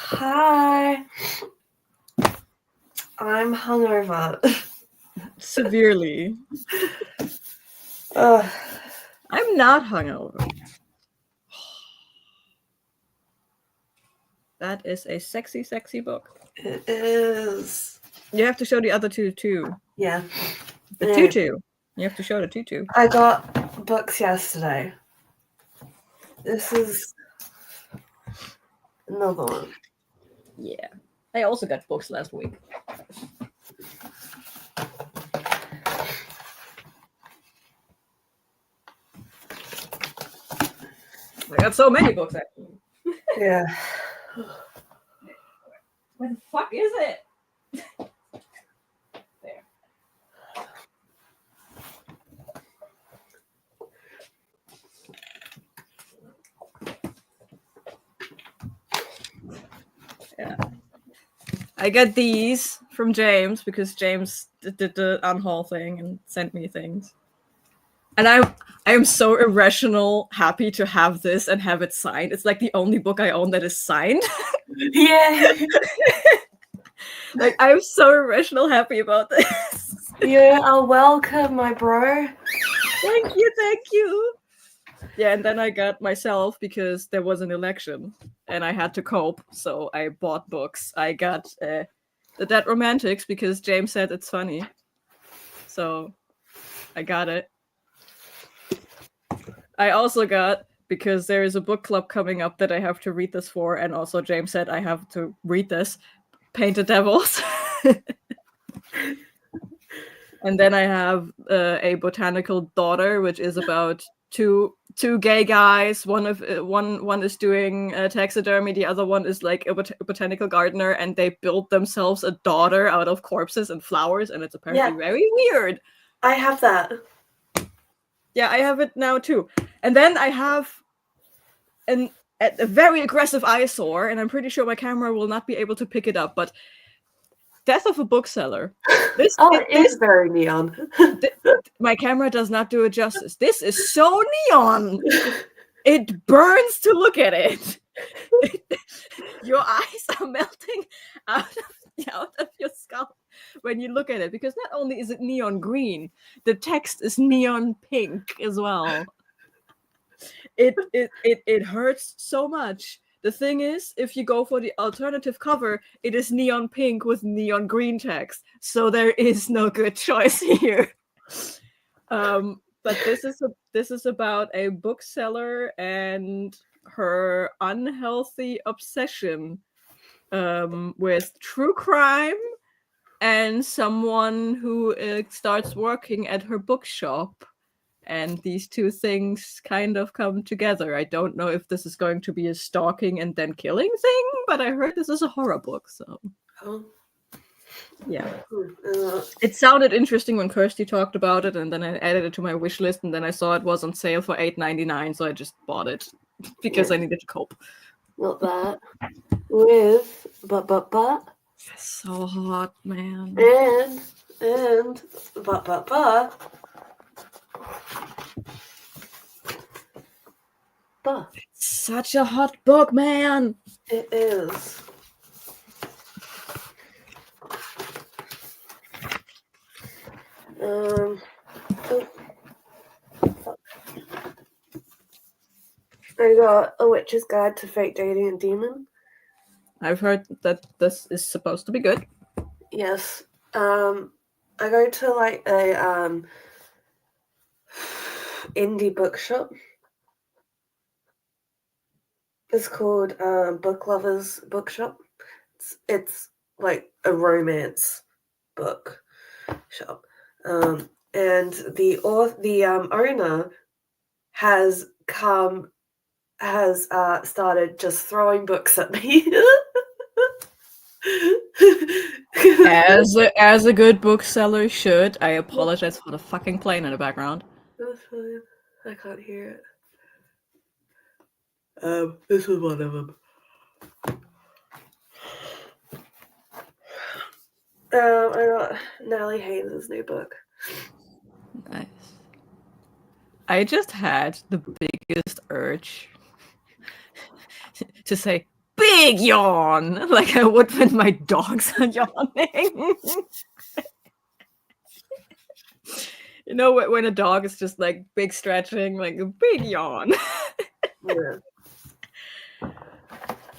Hi. I'm hungover. Severely. Ugh. I'm not hungover. That is a sexy, sexy book. It is. You have to show the other two too. Yeah. The Yeah. tutu. You have to show the tutu. I got books yesterday. This is another one. Yeah. I also got books last week. I got so many books actually. Yeah. Where the fuck is it? There. Yeah. I got these from James because James did the unhaul thing and sent me things. And I am so irrational happy to have this and have it signed. It's like the only book I own that is signed. Yeah. Like, I'm so irrational happy about this. You are welcome, my bro. Thank you. Yeah, and then I got myself because there was an election and I had to cope, so I bought books. I got The Dead Romantics because James said it's funny. So I got it. I also got, because there is a book club coming up that I have to read this for, and also James said I have to read this, Painted Devils. And then I have A Botanical Daughter, which is about two gay guys. One is doing taxidermy, the other one is like a botanical gardener, and they build themselves a daughter out of corpses and flowers, and it's apparently very weird. I have that. Yeah, I have it now too. And then I have a very aggressive eyesore, and I'm pretty sure my camera will not be able to pick it up, but Death of a Bookseller. It is very neon. My camera does not do it justice. This is so neon. It burns to look at it. Your eyes are melting out of your scalp when you look at it, because not only is it neon green, the text is neon pink as well. It hurts so much. The thing is, if you go for the alternative cover, it is neon pink with neon green text. So there is no good choice here. But this is about a bookseller and her unhealthy obsession with true crime and someone who starts working at her bookshop. And these two things kind of come together. I don't know if this is going to be a stalking and then killing thing, but I heard this is a horror book, so. Oh. Yeah. It sounded interesting when Kirsty talked about it, and then I added it to my wish list, and then I saw it was on sale for $8.99, so I just bought it because I needed to cope. Not that. With but. So hot, man. And but. It's such a hot book, man. It is. I got A Witch's Guide to Fake Dating a Demon. I've heard that this is supposed to be good. Yes. I go to like a indie bookshop. It's called Book Lovers Bookshop. It's like a romance book shop. And the owner has started just throwing books at me. As a good bookseller should. I apologize for the fucking plane in the background. That's fine. I can't hear it. This was one of them. I got Natalie Haynes' new book. Nice. I just had the biggest urge to say, big yawn, like I would when my dogs are yawning. You know, when a dog is just like big stretching, like a big yawn. Yeah.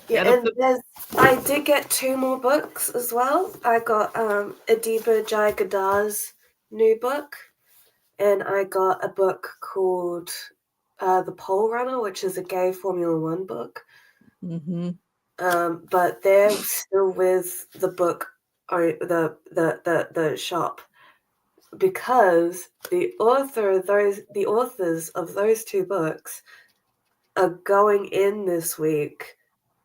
Yeah, Yeah, and I did get 2 more books as well. I got Adiba Jayagada's new book, and I got a book called The Pole Runner, which is a gay Formula One book. Mm-hmm. But they're still with the book or the shop, because the authors of those 2 books are going in this week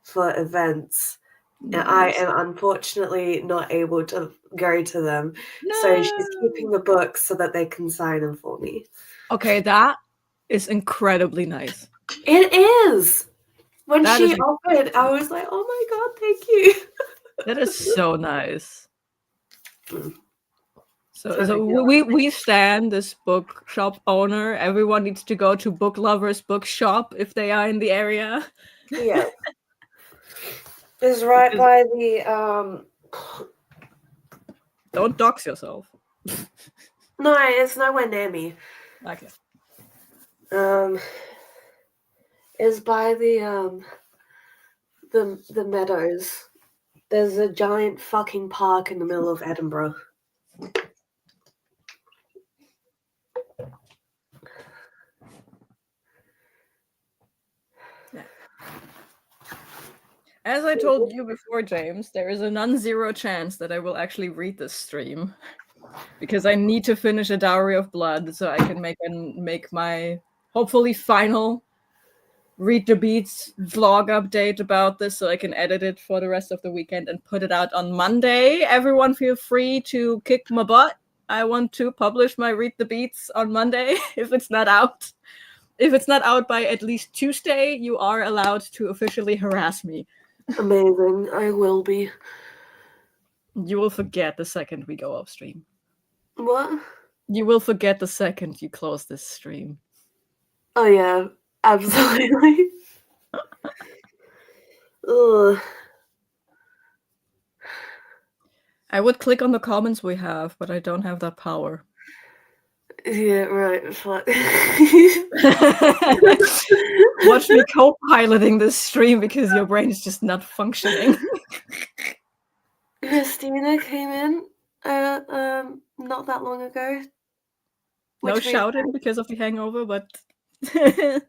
for events. And I Nice. am unfortunately not able to go to them. No. So she's keeping the books so that they can sign them for me. Okay, that is incredibly nice. It is! When That she is- offered, I was like, oh my god, thank you. That is so nice. Mm. So we stand this bookshop owner. Everyone needs to go to Book Lovers Bookshop if they are in the area. Yeah. It's right by the Don't dox yourself. no, it's nowhere near me. Okay. It's by the meadows. There's a giant fucking park in the middle of Edinburgh. As I told you before, James, there is a non-zero chance that I will actually read this stream, because I need to finish A Dowry of Blood so I can make my hopefully final Read the Beats vlog update about this, so I can edit it for the rest of the weekend and put it out on Monday. Everyone feel free to kick my butt. I want to publish my Read the Beats on Monday if it's not out. If it's not out by at least Tuesday, you are allowed to officially harass me. Amazing. I will be. You will forget the second we go off stream. What? You will forget the second you close this stream. Oh yeah, absolutely. Ugh. I would click on the comments we have, but I don't have that power. Yeah, right. Fuck. Watch me co-piloting this stream because your brain is just not functioning. Christina came in not that long ago. No Which shouting because of the hangover, but yeah.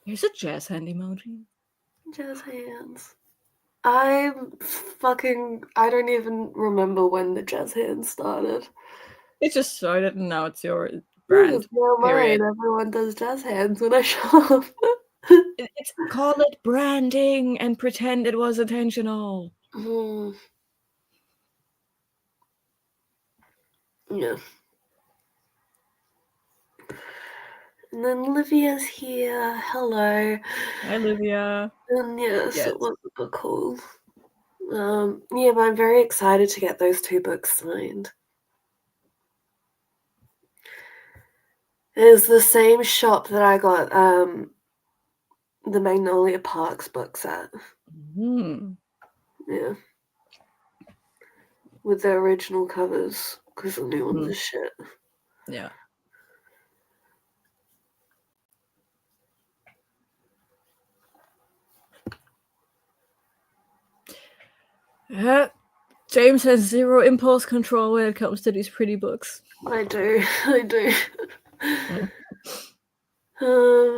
Here's a jazz hand emoji. Jazz hands. I don't even remember when the jazz hands started. It just started and now it's your brand. Now Period. mine. Everyone does jazz hands when I show up. It's call it branding and pretend it was intentional. Yeah. And then Livia's here. Hello. Hi, Livia. And yes, Yes. it was a book haul. Yeah, but I'm very excited to get those 2 books signed. It's the same shop that I got the Magnolia Parks books at. Mm-hmm. Yeah. With the original covers, because the new ones are shit. Yeah. James has zero impulse control when it comes to these pretty books. I do. I do.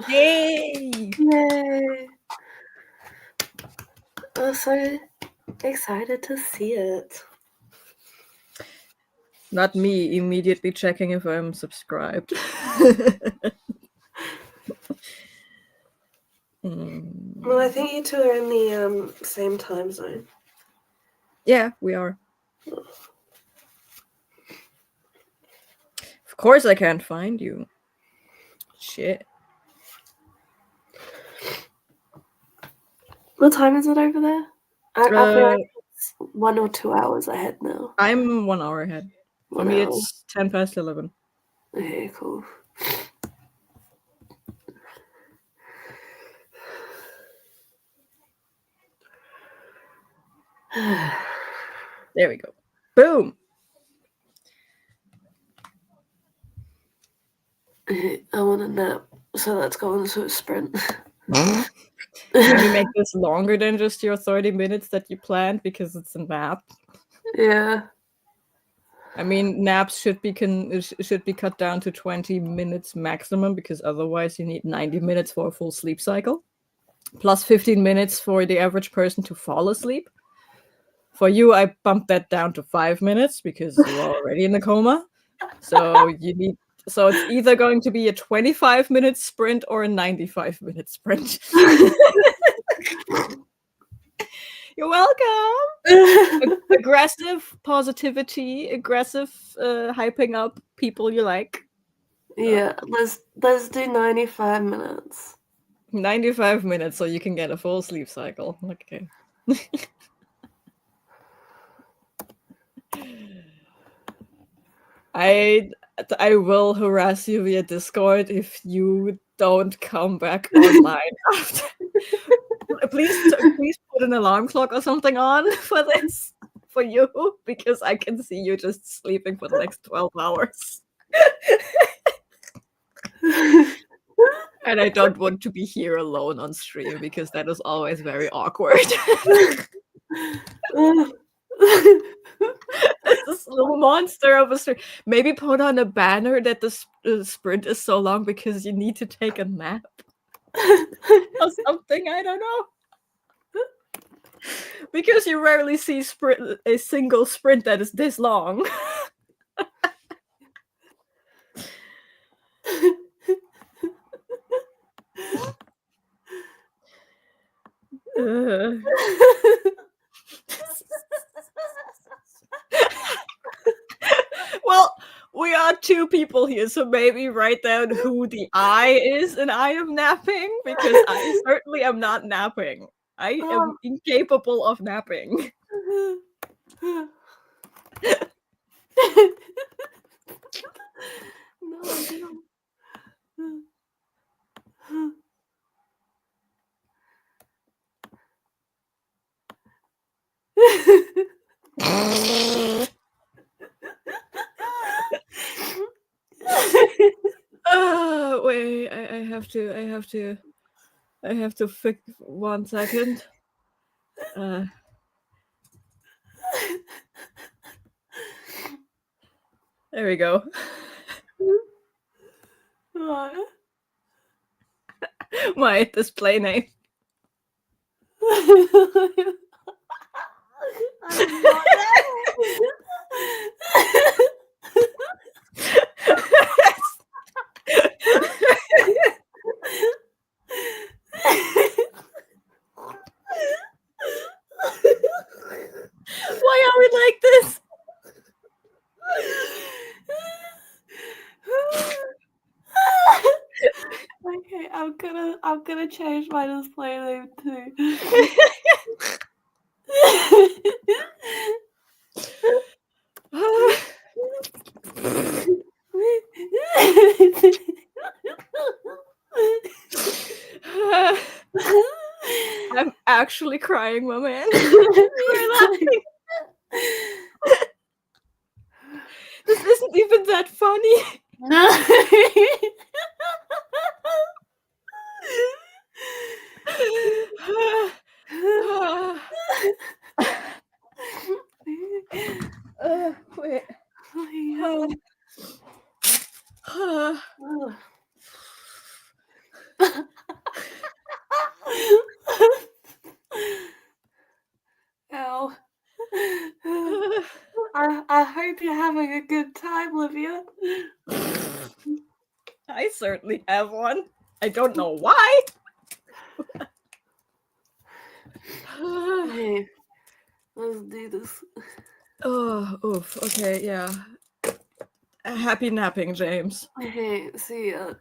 Yay! Yay! I'm so excited to see it. Not me immediately checking if I'm subscribed. Well, I think you 2 are in the same time zone. Yeah, we are. Of course I can't find you. Shit. What time is it over there? I feel like it's 1 or 2 hours ahead now. I'm 1 hour ahead. For me, it's 10 past 11. Okay, cool. There we go. Boom. I want a nap, so let's go into a sprint. Maybe make this longer than just your 30 minutes that you planned because it's a nap. Yeah. I mean, naps should be cut down to 20 minutes maximum because otherwise you need 90 minutes for a full sleep cycle, plus 15 minutes for the average person to fall asleep. For you, I bumped that down to 5 minutes because you're already in a coma. So it's either going to be a 25-minute sprint or a 95-minute sprint. You're welcome. Aggressive positivity, aggressive hyping up people you like. Yeah, let's do 95 minutes. 95 minutes so you can get a full sleep cycle. Okay. I will harass you via Discord if you don't come back online after. Please put an alarm clock or something on for this for you because I can see you just sleeping for the next 12 hours. And I don't want to be here alone on stream because that is always very awkward. This little monster of a stream. Maybe put on a banner that the sprint is so long because you need to take a nap or something. I don't know. Because you rarely see a single sprint that is this long. Well, we are two people here, so maybe write down who the I is and I am napping because I certainly am not napping. I am incapable of napping. No. Wait, I have to fix 1 second. There we go. What? My display name. Why are we like this? Okay, I'm gonna change my display name too. I'm actually crying, my man. We're laughing. This isn't even that funny. Wait. Ow. I hope you're having a good time, Livia. I certainly have one. I don't know why. Hey, let's do this. Oh, oof. Okay, yeah. Happy napping, James. Hey, see ya.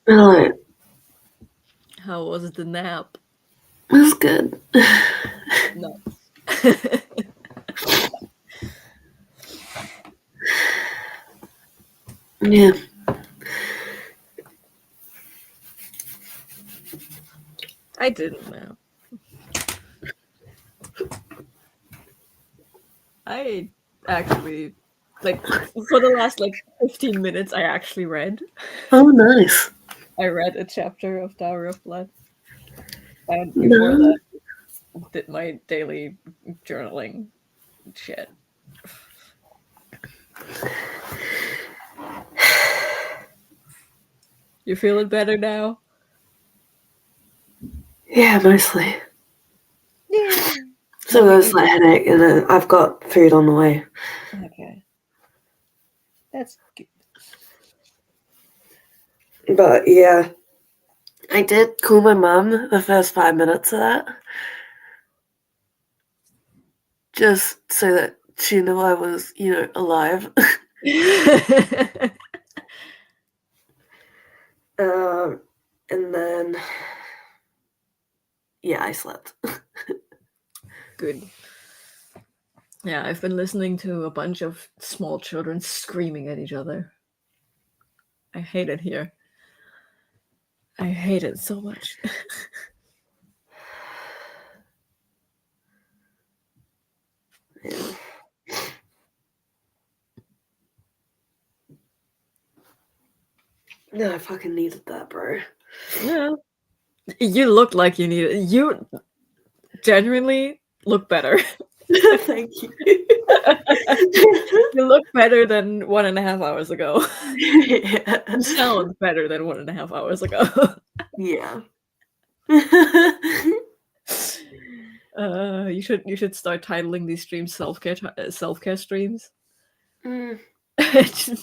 Right. How was the nap? It was good. No. Yeah. I didn't nap. I actually, like, for the last, 15 minutes, I actually read. Oh, nice. I read a chapter of Tower of Blood. And before No. that, did my daily journaling shit. You feeling better now? Yeah, mostly. Yeah. So Have you there's that eaten? headache, and I've got food on the way. Okay. That's good. But yeah, I did call my mum the first 5 minutes of that, just so that she knew I was, alive. And then, yeah, I slept. Good. Yeah, I've been listening to a bunch of small children screaming at each other. I hate it here. I hate it so much. Yeah. No, I fucking needed that, bro. Yeah. You look like you need it. You genuinely look better. Thank you. You look better than 1.5 hours ago. Yeah. You sound better than 1.5 hours ago. Yeah. You should start titling these streams self-care streams. Mm.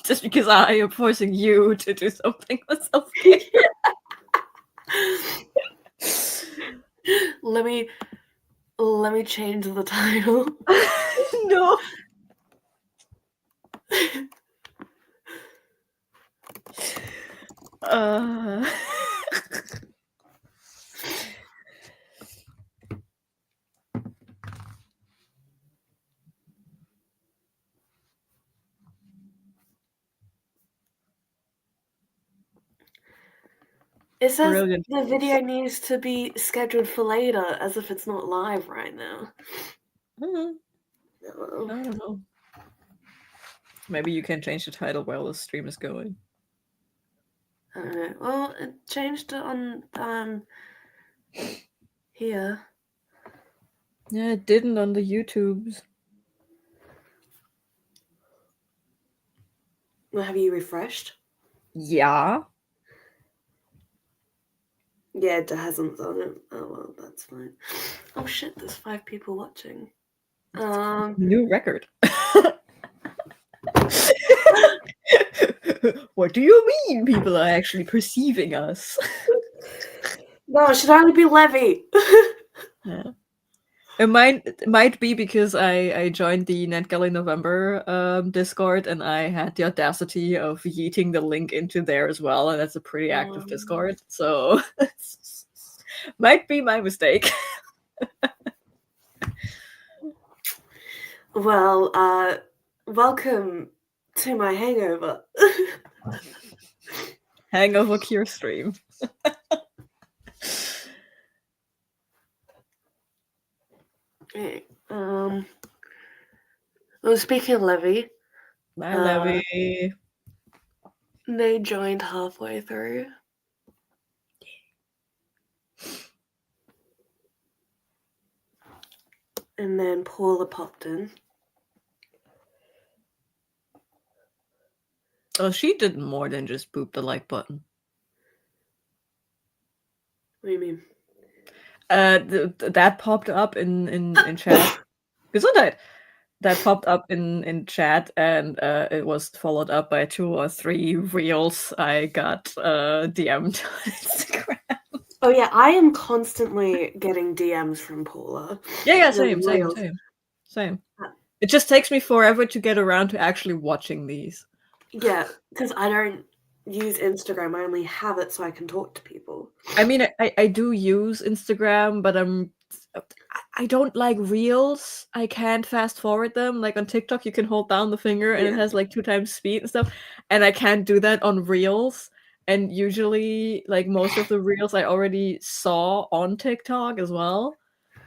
Just because I am forcing you to do something with self-care. Let me change the title. No. Uh, It says Brilliant. the video needs to be scheduled for later, as if it's not live right now. I Oh, don't know. Maybe you can change the title while the stream is going. I don't know. Well, it changed it on here. Yeah, it didn't on the YouTubes. Well, have you refreshed? Yeah. Yeah, it hasn't done it. Oh well, that's fine. Oh shit, there's 5 people watching. New record. What do you mean people are actually perceiving us? No, it should only be Levy. Yeah. It might be because I joined the NetGalley November Discord and I had the audacity of yeeting the link into there as well, and that's a pretty active Discord, so might be my mistake. Well, welcome to my hangover. Hangover cure stream. Okay, well, speaking of Levy, Bye, Levy. they joined halfway through. And then Paula popped in. Oh, she did more than just boop the like button. What do you mean? That popped up in chat. Gesundheit. That popped up in chat, and it was followed up by 2 or 3 reels I got DM'd on Instagram. Oh yeah, I am constantly getting DMs from Paula. Yeah, The same. reels. Same. It just takes me forever to get around to actually watching these. Yeah, because I don't use Instagram. I only have it so I can talk to people. I mean, I do use Instagram, but I don't like reels. I can't fast forward them. Like on TikTok, you can hold down the finger and it Yeah. has like 2 times speed and stuff. And I can't do that on reels. And usually, like most of the reels I already saw on TikTok as well.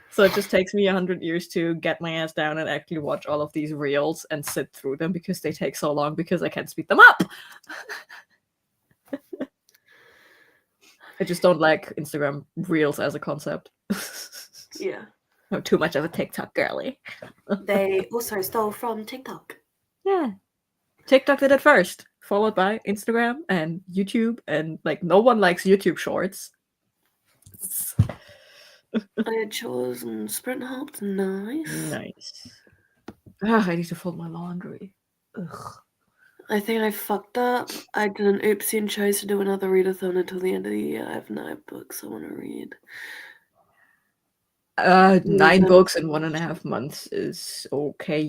So it just takes me 100 years to get my ass down and actually watch all of these reels and sit through them because they take so long because I can't speed them up. I just don't like Instagram reels as a concept. Yeah. I'm too much of a TikTok girly. They also stole from TikTok. Yeah. TikTok did it first, followed by Instagram and YouTube, and like no one likes YouTube shorts. I had chores and sprint hopped. Nice. Nice. I need to fold my laundry. Ugh. I think I fucked up. I did an oopsie and chose to do another readathon until the end of the year. I have 9 books I want to read. 9 books in 1.5 months is okay.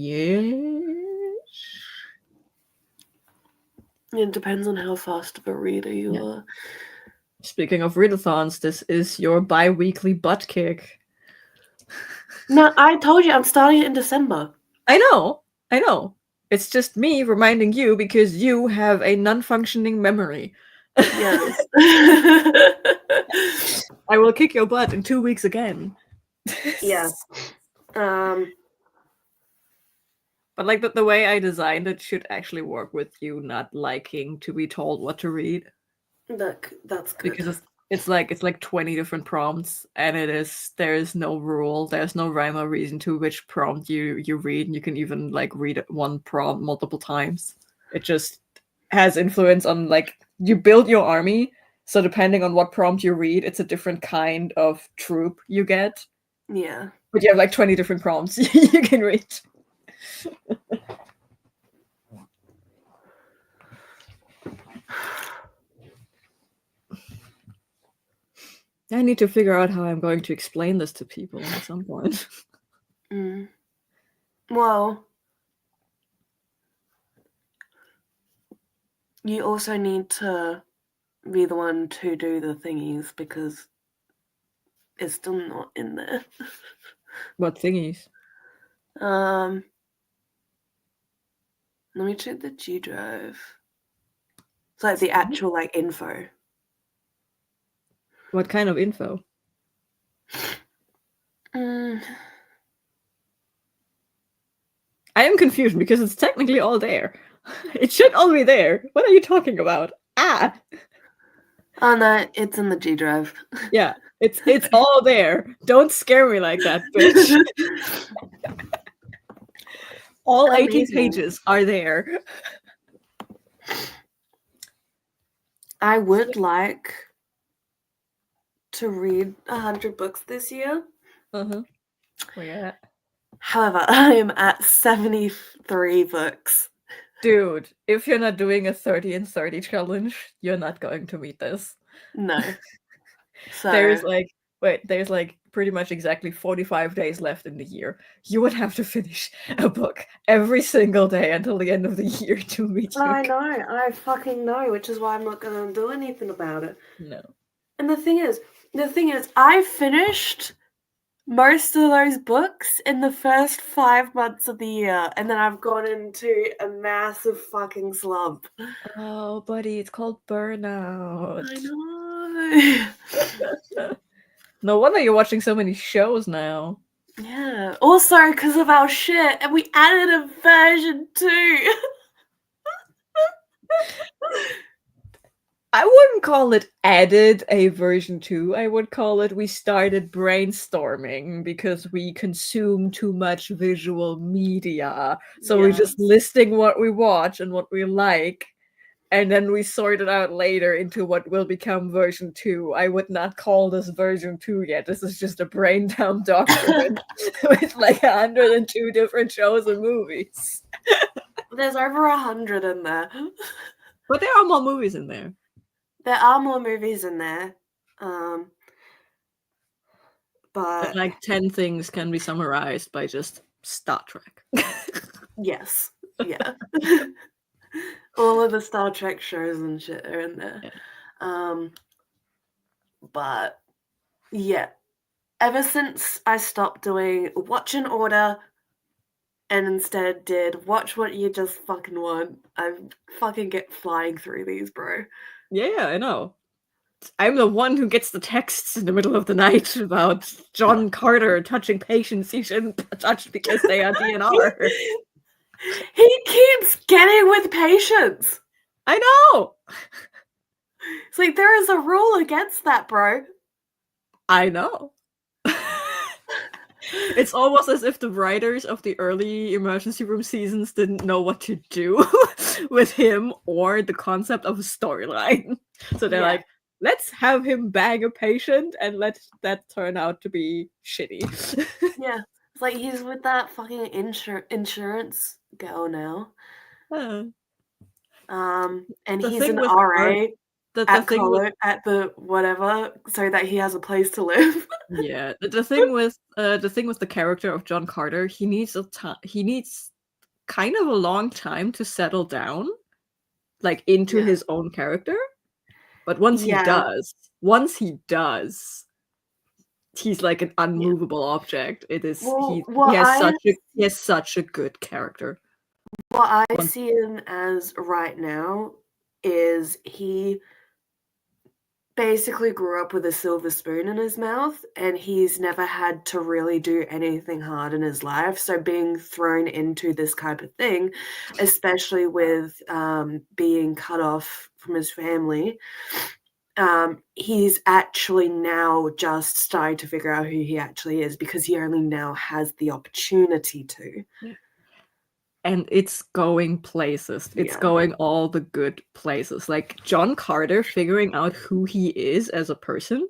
It depends on how fast of a reader you are. Speaking of readathons, this is your bi-weekly butt kick. No, I told you I'm starting it in December. I know. It's just me reminding you because you have a non-functioning memory. Yes. I will kick your butt in 2 weeks again. Yeah. But like the way I designed it should actually work with you not liking to be told what to read. Look, that's good. Because it's like 20 different prompts, and there is no rule, there's no rhyme or reason to which prompt you read, and you can even like read one prompt multiple times. It just has influence on like you build your army, so depending on what prompt you read, it's a different kind of troop you get. Yeah. But you have like 20 different prompts you can read. I need to figure out how I'm going to explain this to people at some point. Well, you also need to be the one to do the thingies because it's still not in there. What thingies? Let me check the G drive. It's like the actual like info. What kind of info? Mm. I am confused because it's technically all there. It should all be there. What are you talking about? Ah! Oh no, it's in the G drive. Yeah, it's all there. Don't scare me like that, bitch. All 18 pages are there. I would like to read 100 books this year. Uh-huh. Where you at? However, I am at 73 books. Dude, if you're not doing a 30 and 30 challenge, you're not going to meet this. No. So there's like pretty much exactly 45 days left in the year. You would have to finish a book every single day until the end of the year to meet you. I know, I fucking know, which is why I'm not gonna do anything about it. No. And the thing is, I finished most of those books in the first 5 months of the year, and then I've gone into a massive fucking slump. Oh, buddy, it's called burnout. I know. No wonder you're watching so many shows now. Yeah. Also, because of our shit, and we added a version 2. I wouldn't call it added a version 2. I would call it we started brainstorming because we consume too much visual media. So we're just listing what we watch and what we like. And then we sort it out later into what will become version 2. I would not call this version 2 yet. This is just a brain dump document with like 102 different shows and movies. There's over 100 in there. But there are more movies in there. There are more movies in there. But like 10 things can be summarized by just Star Trek. Yes. Yeah. All of the Star Trek shows and shit are in there. Yeah. But yeah, ever since I stopped doing watch and order and instead did watch what you just fucking want, I fucking get flying through these, bro. Yeah, I know. I'm the one who gets the texts in the middle of the night about John Carter touching patients he shouldn't touch because they are DNR. He keeps getting with patients. I know! It's like there is a rule against that, bro. I know. It's almost as if the writers of the early emergency room seasons didn't know what to do with him or the concept of a storyline. So they're like, let's have him bang a patient and let that turn out to be shitty. Yeah. It's like he's with that fucking insurance girl now. And The he's thing an with RA the at thing with college, at the whatever, so that he has a place to live. yeah, the thing with the character of John Carter, he needs kind of a long time to settle down, like into Yeah. his own character. But once he does, he's like an unmovable object. It is he has such a good character. What I see him as right now is he basically grew up with a silver spoon in his mouth, and he's never had to really do anything hard in his life. So being thrown into this type of thing, especially with being cut off from his family, he's actually now just starting to figure out who he actually is because he only now has the opportunity to. And it's going places. It's going all the good places. Like John Carter figuring out who he is as a person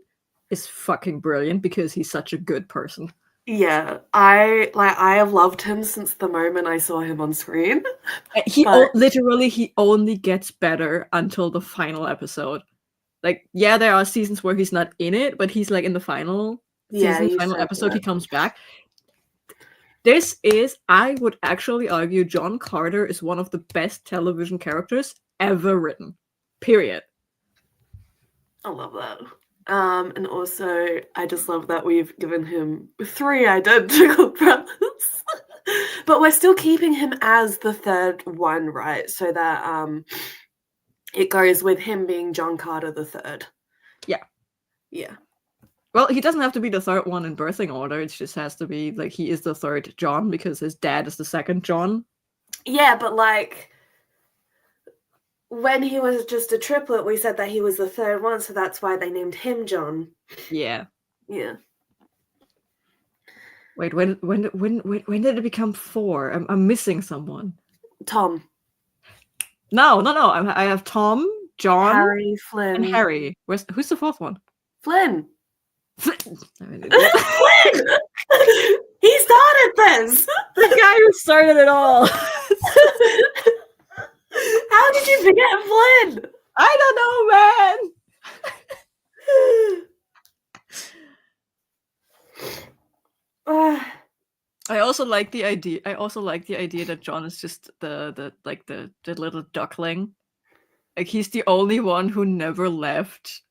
is fucking brilliant because he's such a good person. Yeah, I have loved him since the moment I saw him on screen. He only gets better until the final episode. Like, yeah, there are seasons where he's not in it, but he's like in the final episode, he comes back. This is, I would actually argue, John Carter is one of the best television characters ever written. Period. I love that. And also, I just love that we've given him 3 identical brothers. But we're still keeping him as the third one, right? So that it goes with him being John Carter the third. Yeah. Yeah. Well, he doesn't have to be the third one in birthing order. It just has to be, like, he is the third John because his dad is the second John. Yeah, but, like, when he was just a triplet, we said that he was the third one, so that's why they named him John. Yeah. Yeah. Wait, when did it become 4? I'm missing someone. Tom. No. I have Tom, John, Harry, Flynn, and Harry. Who's the fourth one? Flynn. Flynn! He started this! The guy who started it all! How did you forget Flynn? I don't know, man! I also like the idea that John is just the little duckling. Like, he's the only one who never left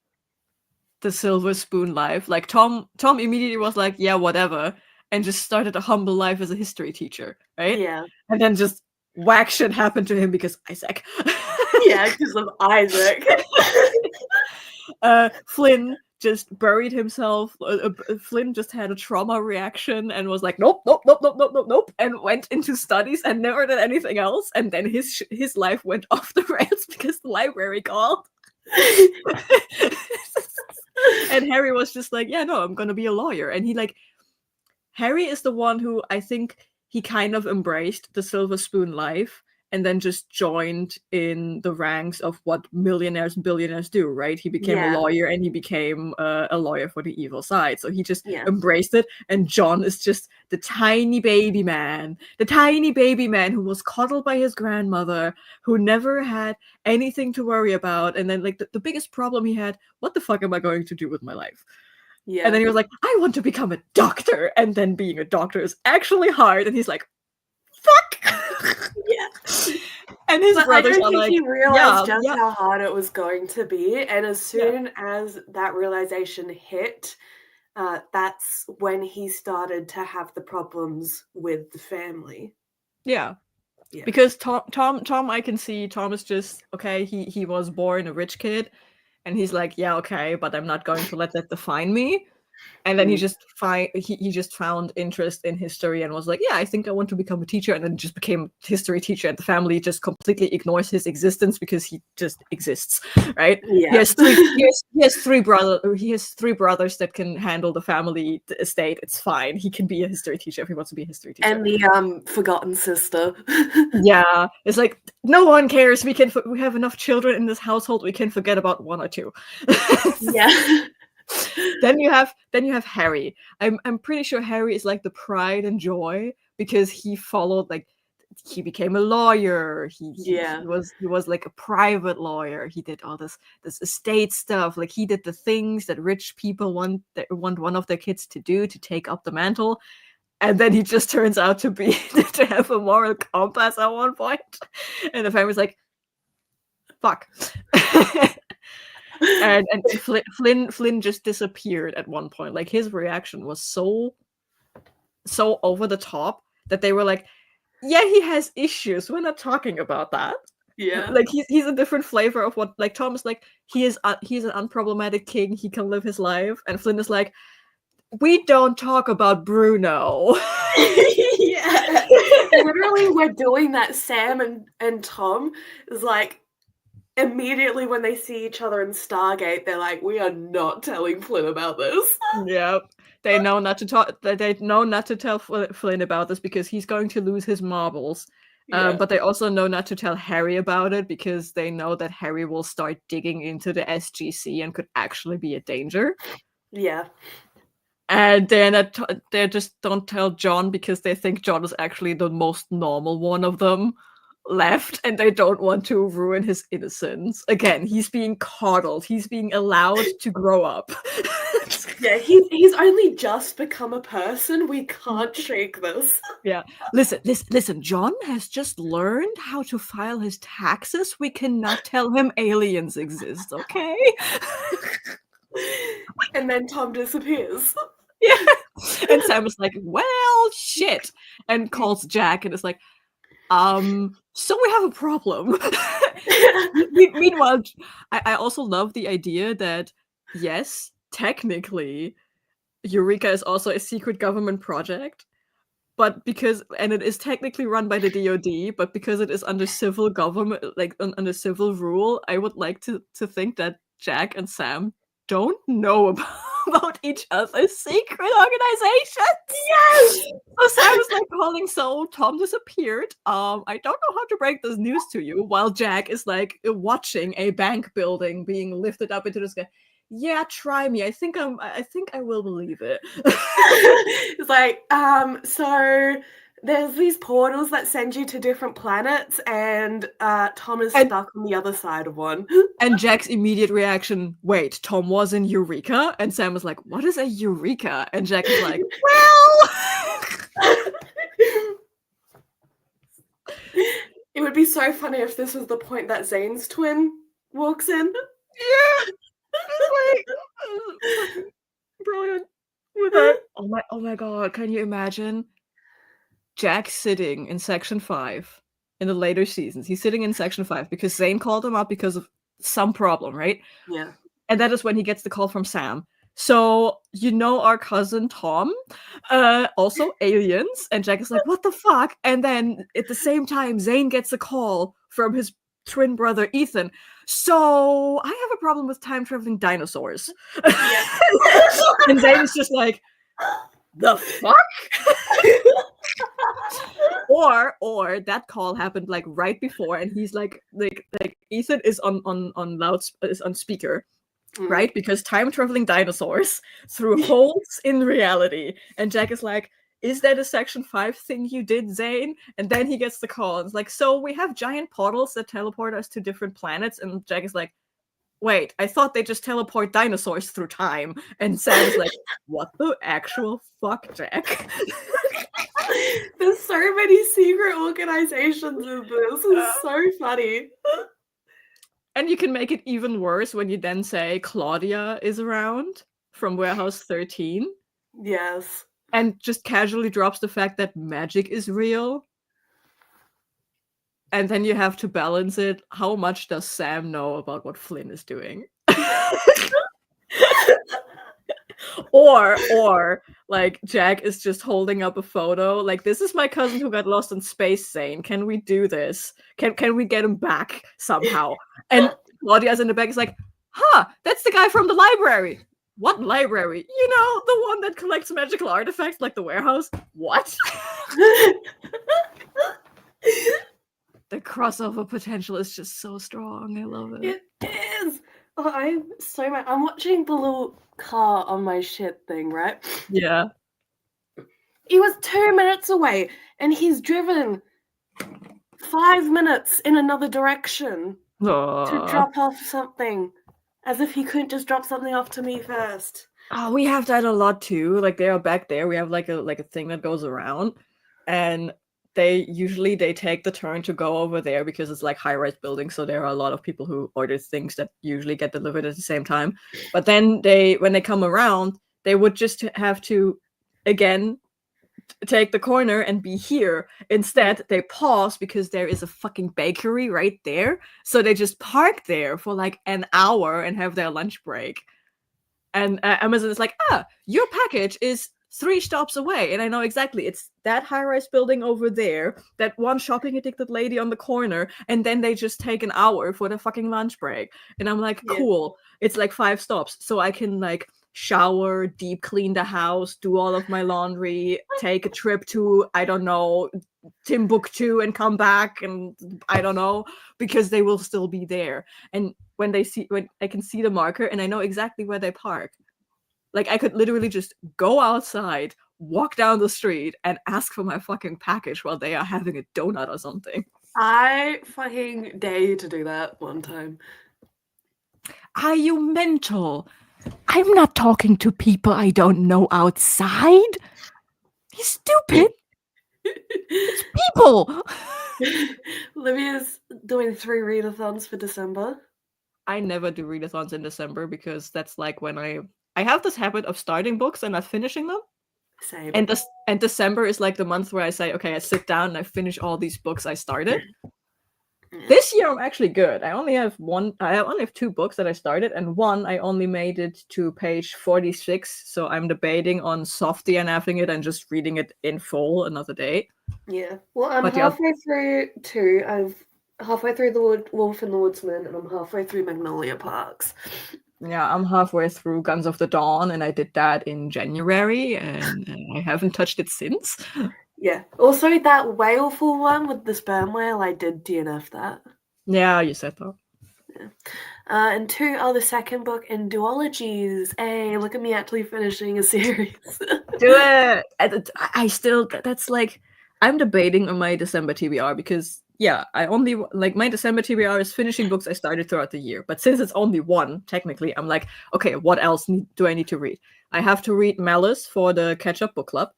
the silver spoon life. Like, Tom immediately was like, yeah, whatever, and just started a humble life as a history teacher, right? Yeah. And then just whack shit happened to him because Isaac. Yeah, because of Isaac. Flynn just buried himself. Flynn just had a trauma reaction and was like, nope, and went into studies and never did anything else. And then his life went off the rails because the library called. And Harry was just like, yeah, no, I'm gonna be a lawyer. And Harry is the one who, I think, he kind of embraced the silver spoon life and then just joined in the ranks of what millionaires and billionaires do, right? He became a lawyer and he became a lawyer for the evil side. So he just embraced it. And John is just the tiny baby man who was coddled by his grandmother, who never had anything to worry about. And then, like, the biggest problem he had, what the fuck am I going to do with my life? Yeah. And then he was like, I want to become a doctor. And then being a doctor is actually hard. And he's like, fuck! Yeah. And his But I brothers don't are think like, he realized yeah, just how hard it was going to be. And as yeah, soon as that realization hit, that's when he started to have the problems with the family. yeah. Yeah. Because Tom, I can see Tom is just okay. He was born a rich kid, and he's like, yeah, okay, but I'm not going to let that define me. And then he just found interest in history and was like, yeah, I think I want to become a teacher, and then just became a history teacher, and the family just completely ignores his existence because he just exists, right? Yeah. He has three brothers that can handle the family estate. It's fine. He can be a history teacher if he wants to be a history teacher. And the forgotten sister. Yeah, it's like no one cares. We have enough children in this household. We can forget about one or two. Yeah. Then you have Harry. I'm pretty sure Harry is like the pride and joy because he followed like he became a lawyer. Yeah. He was like a private lawyer. He did all this estate stuff. Like he did the things that rich people want one of their kids to do, to take up the mantle. And then he just turns out to be to have a moral compass at one point. And the family's like, fuck. and Flynn just disappeared at one point. Like his reaction was so over the top that they were like, yeah, he has issues. We're not talking about that. Yeah. Like he's a different flavor of what, like Tom is like, he's an unproblematic king. He can live his life. And Flynn is like, we don't talk about Bruno. Yeah. Literally, we're doing that. Sam and Tom is like, immediately when they see each other in Stargate, they're like, we are not telling Flynn about this. Yeah. They know not to talk. They know not to tell Flynn about this because he's going to lose his marbles. Yeah. But they also know not to tell Harry about it because they know that Harry will start digging into the SGC and could actually be a danger. Yeah. And they just don't tell John because they think John is actually the most normal one of them left, and they don't want to ruin his innocence. Again, he's being coddled. He's being allowed to grow up. Yeah, he's only just become a person. We can't shake this. Yeah. Listen. John has just learned how to file his taxes. We cannot tell him aliens exist, okay? And then Tom disappears. Yeah. And Sam is like, well, shit. And calls Jack and is like, so we have a problem. Meanwhile, I also love the idea that, yes, technically, Eureka is also a secret government project, but and it is technically run by the DoD, but because it is under civil government, like under civil rule, I would like to think that Jack and Sam don't know about each other's secret organizations. Yes! So Sam is like calling, so Tom disappeared. I don't know how to break this news to you, while Jack is like watching a bank building being lifted up into the sky. Yeah, try me. I think I will believe it. It's like, so there's these portals that send you to different planets, and Tom is stuck on the other side of one. And Jack's immediate reaction, wait, Tom was in Eureka? And Sam was like, what is a Eureka? And Jack is like, well... It would be so funny if this was the point that Zane's twin walks in. Yeah! It's like, brilliant. With that. Oh my god, can you imagine Jack sitting in Section 5 in the later seasons? He's sitting in Section 5 because Zane called him up because of some problem, right? Yeah. And that is when he gets the call from Sam. So, our cousin Tom, also aliens, and Jack is like, what the fuck? And then at the same time, Zane gets a call from his twin brother Ethan. So, I have a problem with time-traveling dinosaurs. Yeah. And Zane's just like, the fuck? or that call happened like right before, and he's like Ethan is on speaker. Right? Because time-traveling dinosaurs through holes in reality. And Jack is like, is that a Section 5 thing you did, Zane? And then he gets the call. And it's like, so we have giant portals that teleport us to different planets. And Jack is like, wait, I thought they just teleport dinosaurs through time. And Sam's like, what the actual fuck, Jack? There's so many secret organizations in this. It's so funny. And you can make it even worse when you then say Claudia is around from Warehouse 13 Yes. and just casually drops the fact that magic is real. And then you have to balance it. How much does Sam know about what Flynn is doing? or like Jack is just holding up a photo like, this is my cousin who got lost in space, Zane. Can we do this? Can we get him back somehow? And Claudia's in the back is like, that's the guy from the library. What library? You know, the one that collects magical artifacts like the warehouse. What? The crossover potential is just so strong. I love it. It is. Oh, I'm so mad. I'm watching the little car on my shit thing, right? Yeah. He was 2 minutes away, and he's driven 5 minutes in another direction to drop off something, as if he couldn't just drop something off to me first. Oh, we have that a lot too. Like they are back there. We have like a thing that goes around, and they take the turn to go over there because it's like high-rise building, so there are a lot of people who order things that usually get delivered at the same time. But then when they come around, they would just have to again take the corner and be here. Instead, they pause because there is a fucking bakery right there. So they just park there for like an hour and have their lunch break. And Amazon is like, your package is 3 stops away. And I know exactly. It's that high-rise building over there, that one shopping-addicted lady on the corner, and then they just take an hour for the fucking lunch break. And I'm like, cool. It's like 5 stops. So I can like shower, deep clean the house, do all of my laundry, take a trip to, I don't know, Timbuktu and come back, and I don't know, because they will still be there. And when I can see the marker and I know exactly where they park. Like I could literally just go outside, walk down the street, and ask for my fucking package while they are having a donut or something. I fucking dare you to do that one time. Are you mental? I'm not talking to people I don't know outside. You stupid. It's people. Livia's doing 3 readathons for December. I never do readathons in December because that's like when I have this habit of starting books and not finishing them. Same. And December is like the month where I say, okay, I sit down and I finish all these books I started. This year I'm actually good. I only have 2 books that I started, and one I only made it to page 46. So I'm debating on soft DNFing it and just reading it in full another day. Yeah. Well, I'm halfway through 2. I'm halfway through The Wolf and the Woodsman, and I'm halfway through Magnolia Parks. Yeah, I'm halfway through Guns of the Dawn, and I did that in January, and I haven't touched it since. Yeah. Also, that Whaleful one with the sperm whale, I did DNF that. Yeah, you said that. Yeah. And 2 are the second book in duologies. Hey, look at me actually finishing a series. Do it! I still, that's like, I'm debating on my December TBR because, yeah, I only, like, my December TBR is finishing books I started throughout the year. But since it's only one, technically, I'm like, okay, what else do I need to read? I have to read Malice for the Catch-Up Book Club.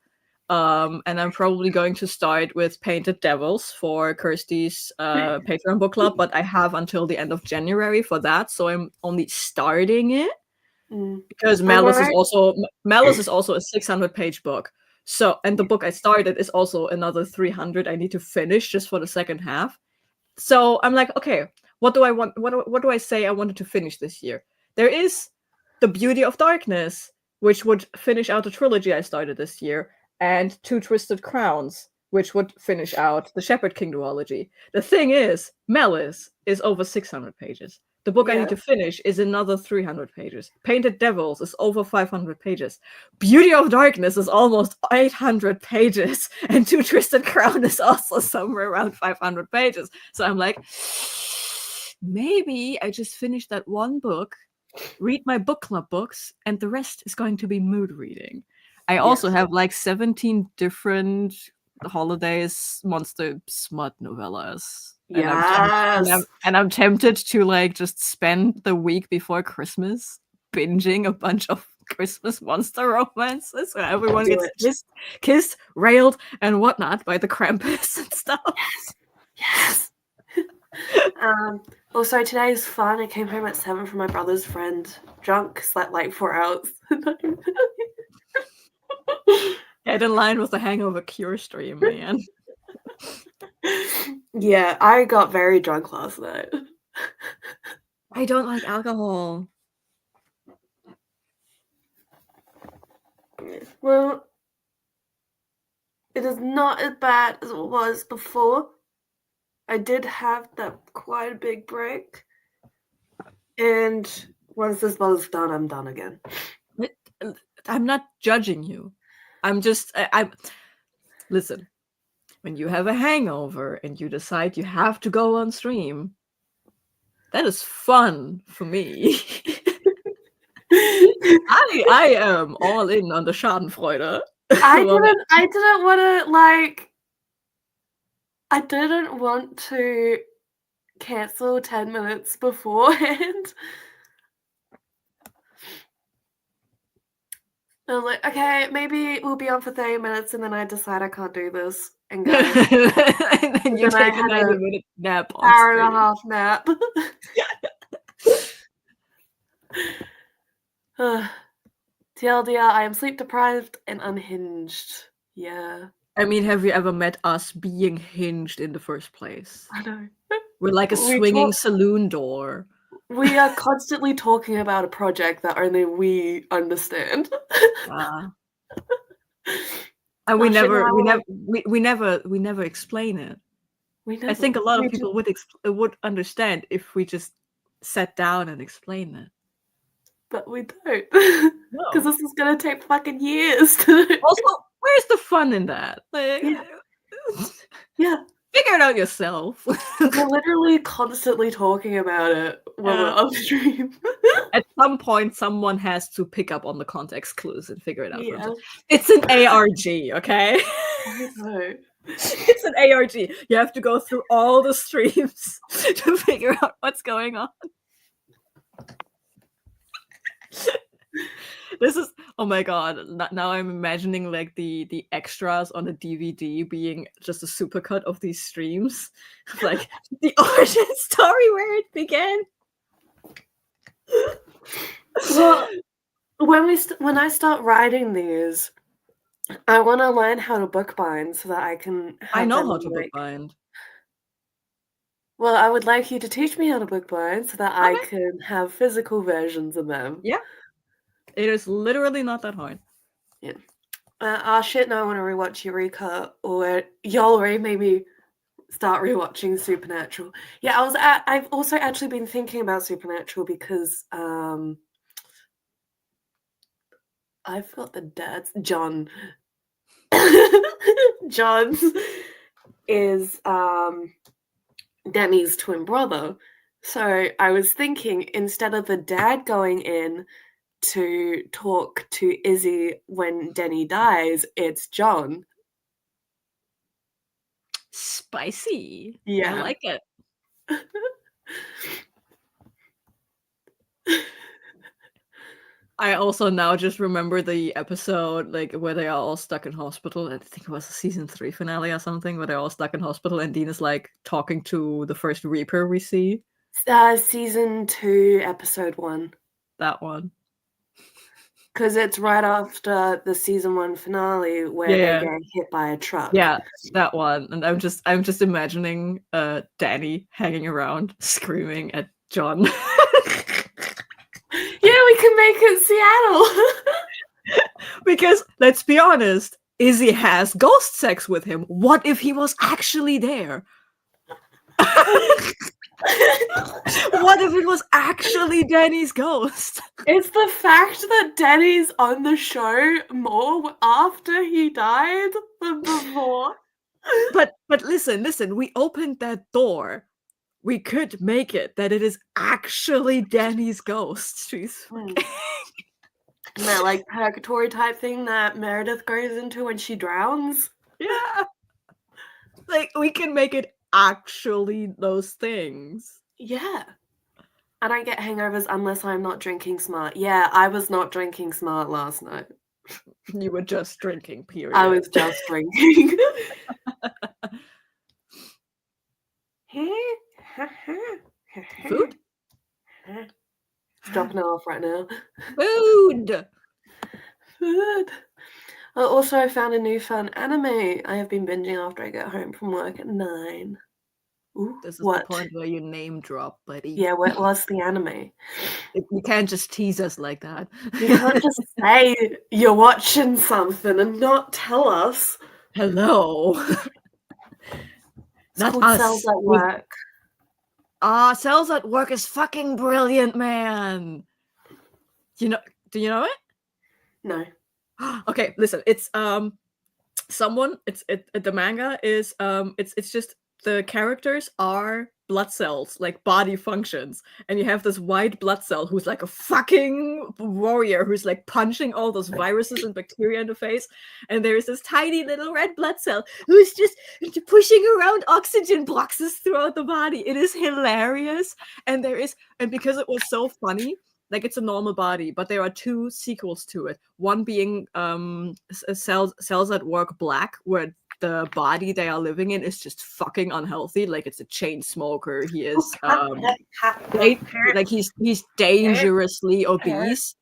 And I'm probably going to start with Painted Devils for Kirsty's Patreon book club, but I have until the end of January for that, so I'm only starting it because Malice is also a 600-page book. So, and the book I started is also another 300 I need to finish just for the second half. So I'm like, okay, what do I want? What do I say I wanted to finish this year? There is The Beauty of Darkness, which would finish out the trilogy I started this year, and Two Twisted Crowns, which would finish out the Shepherd King duology. The thing is, Malice is over 600 pages. The book I need to finish is another 300 pages. Painted Devils is over 500 pages. Beauty of Darkness is almost 800 pages. And Two Twisted Crown is also somewhere around 500 pages. So I'm like, maybe I just finish that one book, read my book club books, and the rest is going to be mood reading. I also have like 17 different holidays monster smut novellas. And I'm tempted to like just spend the week before Christmas binging a bunch of Christmas monster romances where everyone Do gets kissed, railed, and whatnot by the Krampus and stuff. Yes. Also, today is fun. I came home at 7 from my brother's friend. Drunk, slept like 4 hours. Get in line with the Hangover Cure stream, man. Yeah, I got very drunk last night. I don't like alcohol. Well, it is not as bad as it was before. I did have that quite a big break. And once this bottle's done, I'm done again. I'm not judging you. I'm just, I'm listen, when you have a hangover and you decide you have to go on stream, that is fun for me. I am all in on the Schadenfreude. I didn't want to cancel 10 minutes beforehand. I was like, okay, maybe we'll be on for 30 minutes, and then I decide I can't do this and go. And then you then I take a had 90-minute nap on hour and a stream. half nap. TLDR, I am sleep deprived and unhinged. Yeah. I mean, have you ever met us being hinged in the first place? I know. We're like a swinging saloon door. We are constantly talking about a project that only we understand. And we never explain it. I think a lot of people would understand if we just sat down and explained it. But we don't. Because this is gonna take fucking years to do. Also, where's the fun in that? Like, yeah. Figure it out yourself. We're literally constantly talking about it when we're upstream. At some point, someone has to pick up on the context clues and figure it out. Yeah. It's an ARG, okay? I know. It's an ARG. You have to go through all the streams to figure out what's going on. This is, oh my god, now I'm imagining like the extras on the DVD being just a supercut of these streams. Like the origin story where it began. Well, when I start writing these, I want to learn how to bookbind so that I can I know how to bookbind. Well, I would like you to teach me how to bookbind so that I can have physical versions of them. Yeah. It is literally not that hard. Yeah. Shit, now I want to rewatch Eureka, or y'all maybe start rewatching Supernatural. Yeah, I've also actually been thinking about Supernatural because I've got the dad's John. John's is Demi's twin brother. So I was thinking, instead of the dad going in to talk to Izzy when Denny dies, it's John. Spicy. Yeah. I like it. I also now just remember the episode like where they are all stuck in hospital. I think it was a season 3 finale or something where they're all stuck in hospital and Dean is like talking to the first Reaper we see. Season 2, episode 1. That one. Because it's right after the season 1 finale where they get hit by a truck. Yeah, that one. And I'm just imagining Danny hanging around screaming at John. Yeah, we can make it Seattle. Because let's be honest, Izzy has ghost sex with him. What if he was actually there? What if it was actually Danny's ghost? It's the fact that Danny's on the show more after he died than before. But listen, we opened that door. We could make it that it is actually Danny's ghost. That like purgatory type thing that Meredith goes into when she drowns. Yeah. Like we can make it actually those things. Yeah. I don't get hangovers unless I'm not drinking smart. Yeah, I was not drinking smart last night. You were just drinking, period. I was just drinking. Food? It's dropping off right now. Food! Food. I also found a new fun anime I have been binging after I get home from work at 9. Ooh, This is what? the point where you name drop, buddy. Yeah, what's the anime? You can't just tease us like that. You can't just say you're watching something and not tell us. Hello. It's Not called us. Cells at Work. Cells at Work is fucking brilliant, man. Do you know it? No. Okay, listen. It's the manga is it's just the characters are blood cells, like body functions, and you have this white blood cell who's like a fucking warrior who's like punching all those viruses and bacteria in the face, and there's this tiny little red blood cell who's just pushing around oxygen boxes throughout the body. It is hilarious, and because it was so funny, like it's a normal body, but there are 2 sequels to it. One being Cells at Work Black, where the body they are living in is just fucking unhealthy. Like it's a chain smoker. He is he's dangerously obese.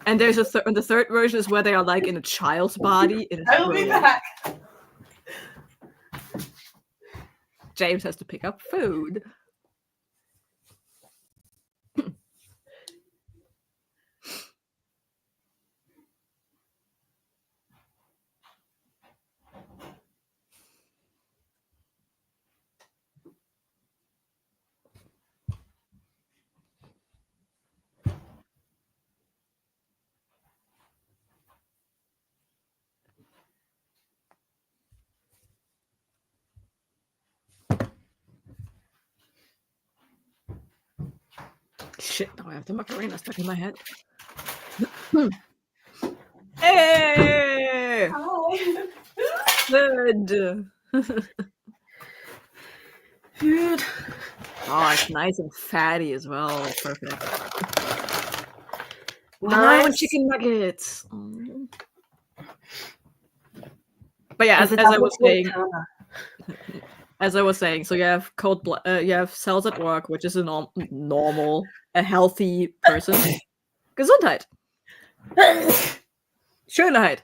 And there's and the third version is where they are like in a child's body. It is I will be back. James has to pick up food. Shit, now I have the Macarena stuck in my head. Hey! Hi. Good. Food. Oh, it's nice and fatty as well. Perfect. Nice. I want chicken nuggets. But yeah, as I was saying, so you have you have Cells at Work, which is a normal, a healthy person. Gesundheit. Schönheit.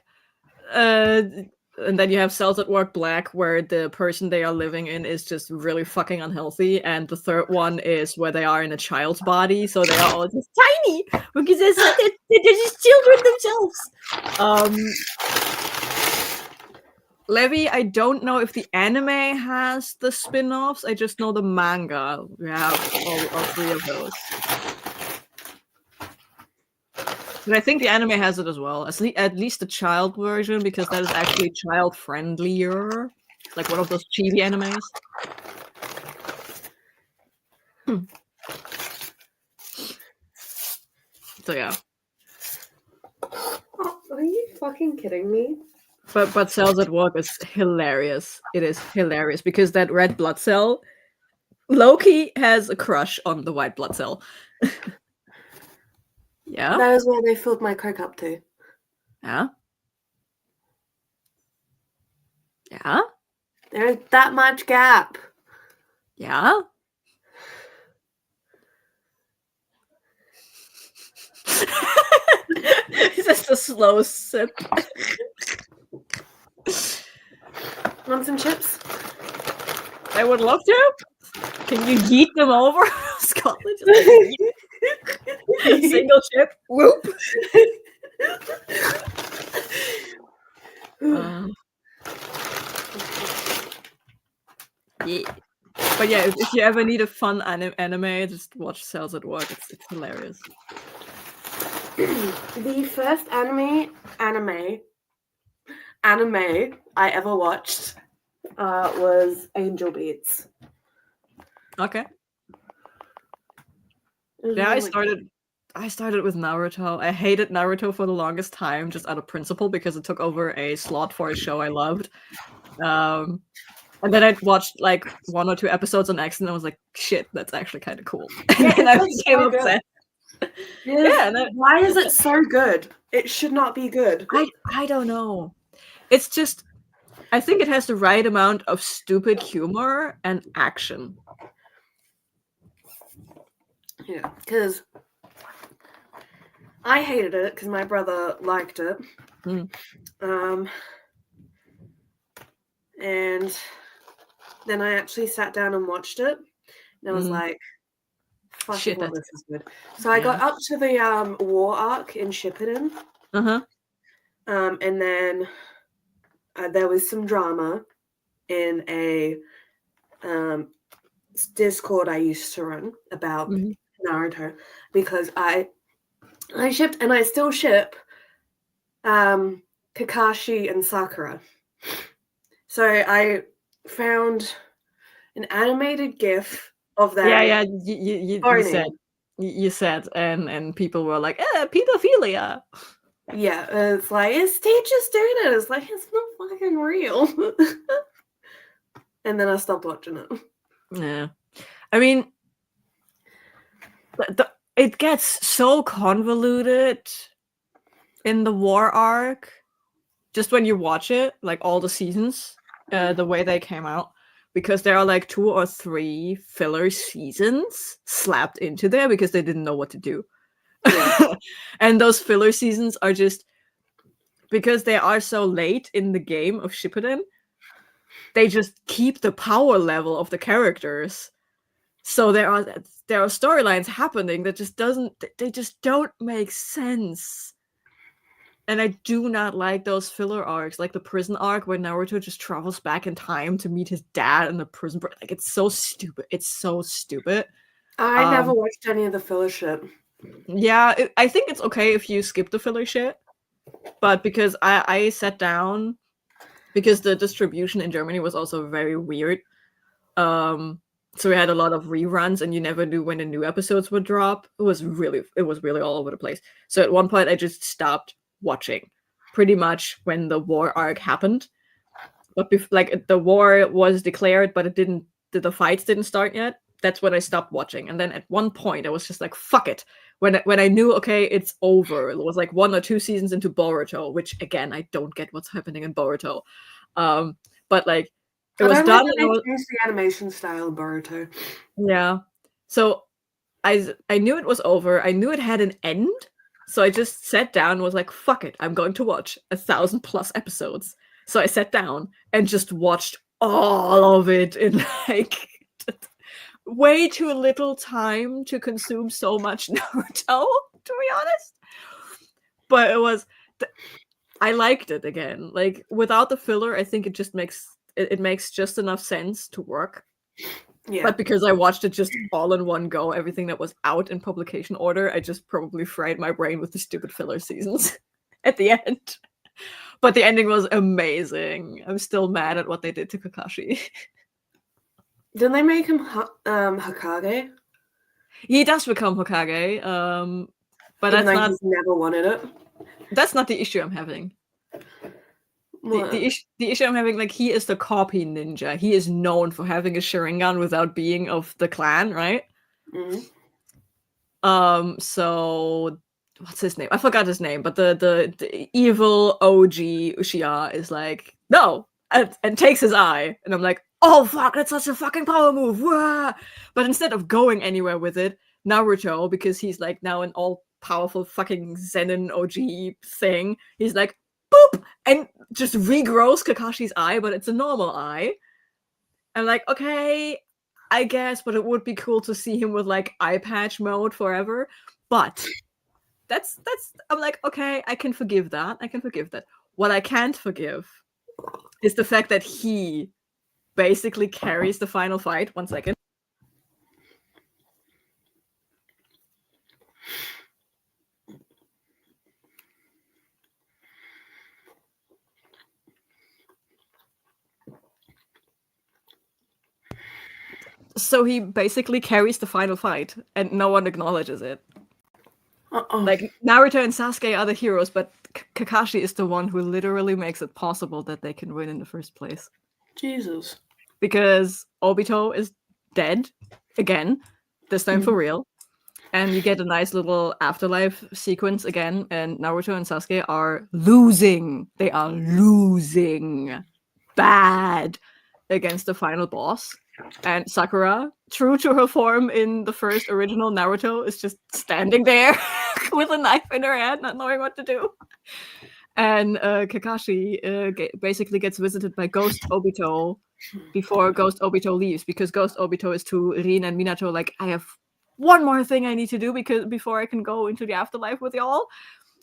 And then you have Cells at Work Black, where the person they are living in is just really fucking unhealthy. And the third one is where they are in a child's body, so they are all just tiny because they're just children themselves. Levi, I don't know if the anime has the spin-offs. I just know the manga. We have all 3 of those. But I think the anime has it as well. At least the child version, because that is actually child-friendlier. Like one of those chibi animes. So yeah. Oh, are you fucking kidding me? But Cells at Work is hilarious. It is hilarious because that red blood cell, Loki has a crush on the white blood cell. Yeah. That is where they filled my Coke up to. Yeah. Yeah. There is that much gap. Yeah. It's just a slow sip. Want some chips? I would love to. Can you yeet them over? Scotland? Single chip. Whoop. Yeah. But yeah, if you ever need a fun anime, just watch Cells at Work. It's hilarious. The first anime I ever watched was Angel Beats. Okay. Yeah, I started with Naruto. I hated Naruto for the longest time, just out of principle, because it took over a slot for a show I loved. And then I watched like 1 or 2 episodes on accident. And I was like, shit, that's actually kind of cool. And then I became obsessed. Yeah, why is it so good? It should not be good. I don't know. It's just, I think it has the right amount of stupid humor and action. Yeah, because I hated it because my brother liked it. And then I actually sat down and watched it. And I was like, fucking Shit, hell, this is good. So I got up to the war arc in Shippuden. And then there was some drama in a Discord I used to run about Naruto, because I shipped, and I still ship, Kakashi and Sakura. So I found an animated GIF of them. Yeah, you said, and people were like, pedophilia. Yeah, it's like, it's teachers doing it. It's like, it's not fucking real. And then I stopped watching it. Yeah, I mean, it gets so convoluted in the war arc just when you watch it, like all the seasons, the way they came out, because there are like 2 or 3 filler seasons slapped into there because they didn't know what to do. Yeah. And those filler seasons are just, because they are so late in the game of Shippuden, they just keep the power level of the characters. So there are storylines happening that just don't make sense. And I do not like those filler arcs, like the prison arc where Naruto just travels back in time to meet his dad in the prison. Like, it's so stupid. It's so stupid. I never watched any of the filler shit. Yeah, I think it's okay if you skip the filler shit. But because I sat down, because the distribution in Germany was also very weird. So we had a lot of reruns, and you never knew when the new episodes would drop. It was really all over the place. So at one point, I just stopped watching, pretty much when the war arc happened. But like the war was declared, but the fights didn't start yet. That's when I stopped watching. And then at one point, I was just like, fuck it. When I knew, okay, it's over. It was like 1 or 2 seasons into Boruto, which again, I don't get what's happening in Boruto. But like, it was done. They changed the animation style of Boruto. Yeah. So I knew it was over. I knew it had an end. So I just sat down and was like, fuck it. I'm going to watch 1,000+ episodes. So I sat down and just watched all of it in like way too little time to consume so much Naruto, to be honest. But it was, I liked it again. Like, without the filler, I think it just makes just enough sense to work. Yeah. But because I watched it just all in one go, everything that was out in publication order, I just probably fried my brain with the stupid filler seasons at the end. But the ending was amazing. I'm still mad at what they did to Kakashi. Didn't they make him Hokage? He does become Hokage, but that's not. He's never wanted it. That's not the issue I'm having. The issue I'm having, like, he is the copy ninja. He is known for having a Sharingan without being of the clan, right? Mm-hmm. So what's his name? I forgot his name, but the evil OG Uchiha is like, no, and takes his eye, and I'm like, oh fuck, that's such a fucking power move. Wah! But instead of going anywhere with it, Naruto, because he's like now an all-powerful fucking Zenin OG thing, he's like, boop, and just regrows Kakashi's eye, but it's a normal eye. I'm like, okay, I guess, but it would be cool to see him with like eye patch mode forever. But that's I'm like, okay, I can forgive that. What I can't forgive is the fact that he basically carries the final fight. 1 second. So he basically carries the final fight, and no one acknowledges it. Like, Naruto and Sasuke are the heroes, but Kakashi is the one who literally makes it possible that they can win in the first place. Jesus. because Obito is dead again, this time for Mhm. real. And you get a nice little afterlife sequence again, and Naruto and Sasuke are losing. They are losing bad against the final boss. And Sakura, true to her form in the first original Naruto, is just standing there with a knife in her hand, not knowing what to do. And Kakashi basically gets visited by Ghost Obito before Ghost Obito leaves, because Ghost Obito is to Rin and Minato like, I have one more thing I need to do because before I can go into the afterlife with y'all.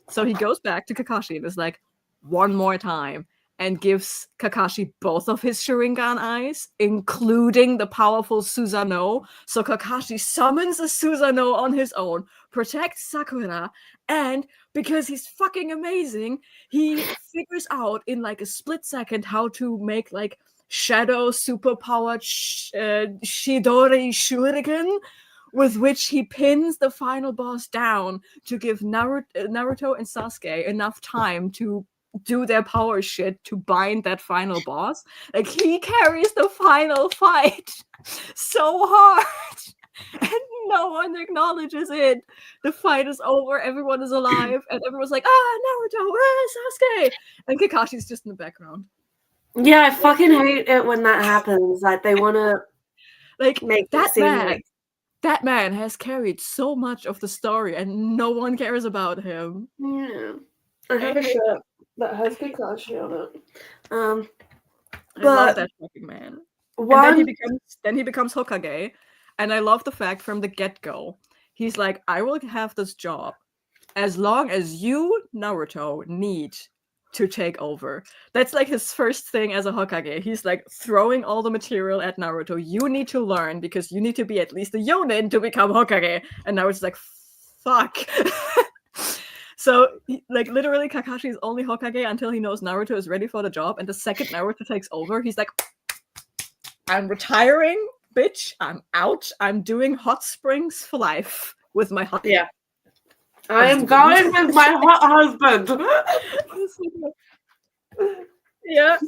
So he goes back to Kakashi and is like, one more time, and gives Kakashi both of his Sharingan eyes, including the powerful Susanoo. So Kakashi summons a Susanoo on his own, protects Sakura, and because he's fucking amazing, he figures out in like a split second how to make like shadow superpowered Shidori Shuriken, with which he pins the final boss down to give Naruto and Sasuke enough time to do their power shit to bind that final boss. Like, he carries the final fight so hard. And no one acknowledges it. The fight is over, everyone is alive, and everyone's like, Naruto, Sasuke! And Kakashi's just in the background. Yeah, I fucking hate it when that happens. Like, they want to like make that it seem man. like That man has carried so much of the story, and no one cares about him. yeah. I have a shirt that has Kakashi on it. I love But that fucking man. And one, then he becomes Hokage, and I love the fact from the get-go, he's like, I will have this job as long as you, Naruto, need to take over. That's like his first thing as a Hokage. He's like throwing all the material at Naruto. You need to learn because you need to be at least a Yonin to become Hokage. And Naruto's like, fuck. So, like, literally, Kakashi is only Hokage until he knows Naruto is ready for the job. And the second Naruto takes over, he's like, I'm retiring, bitch. I'm out. I'm doing hot springs for life with my hot. yeah. I am going with my hot husband. Yeah.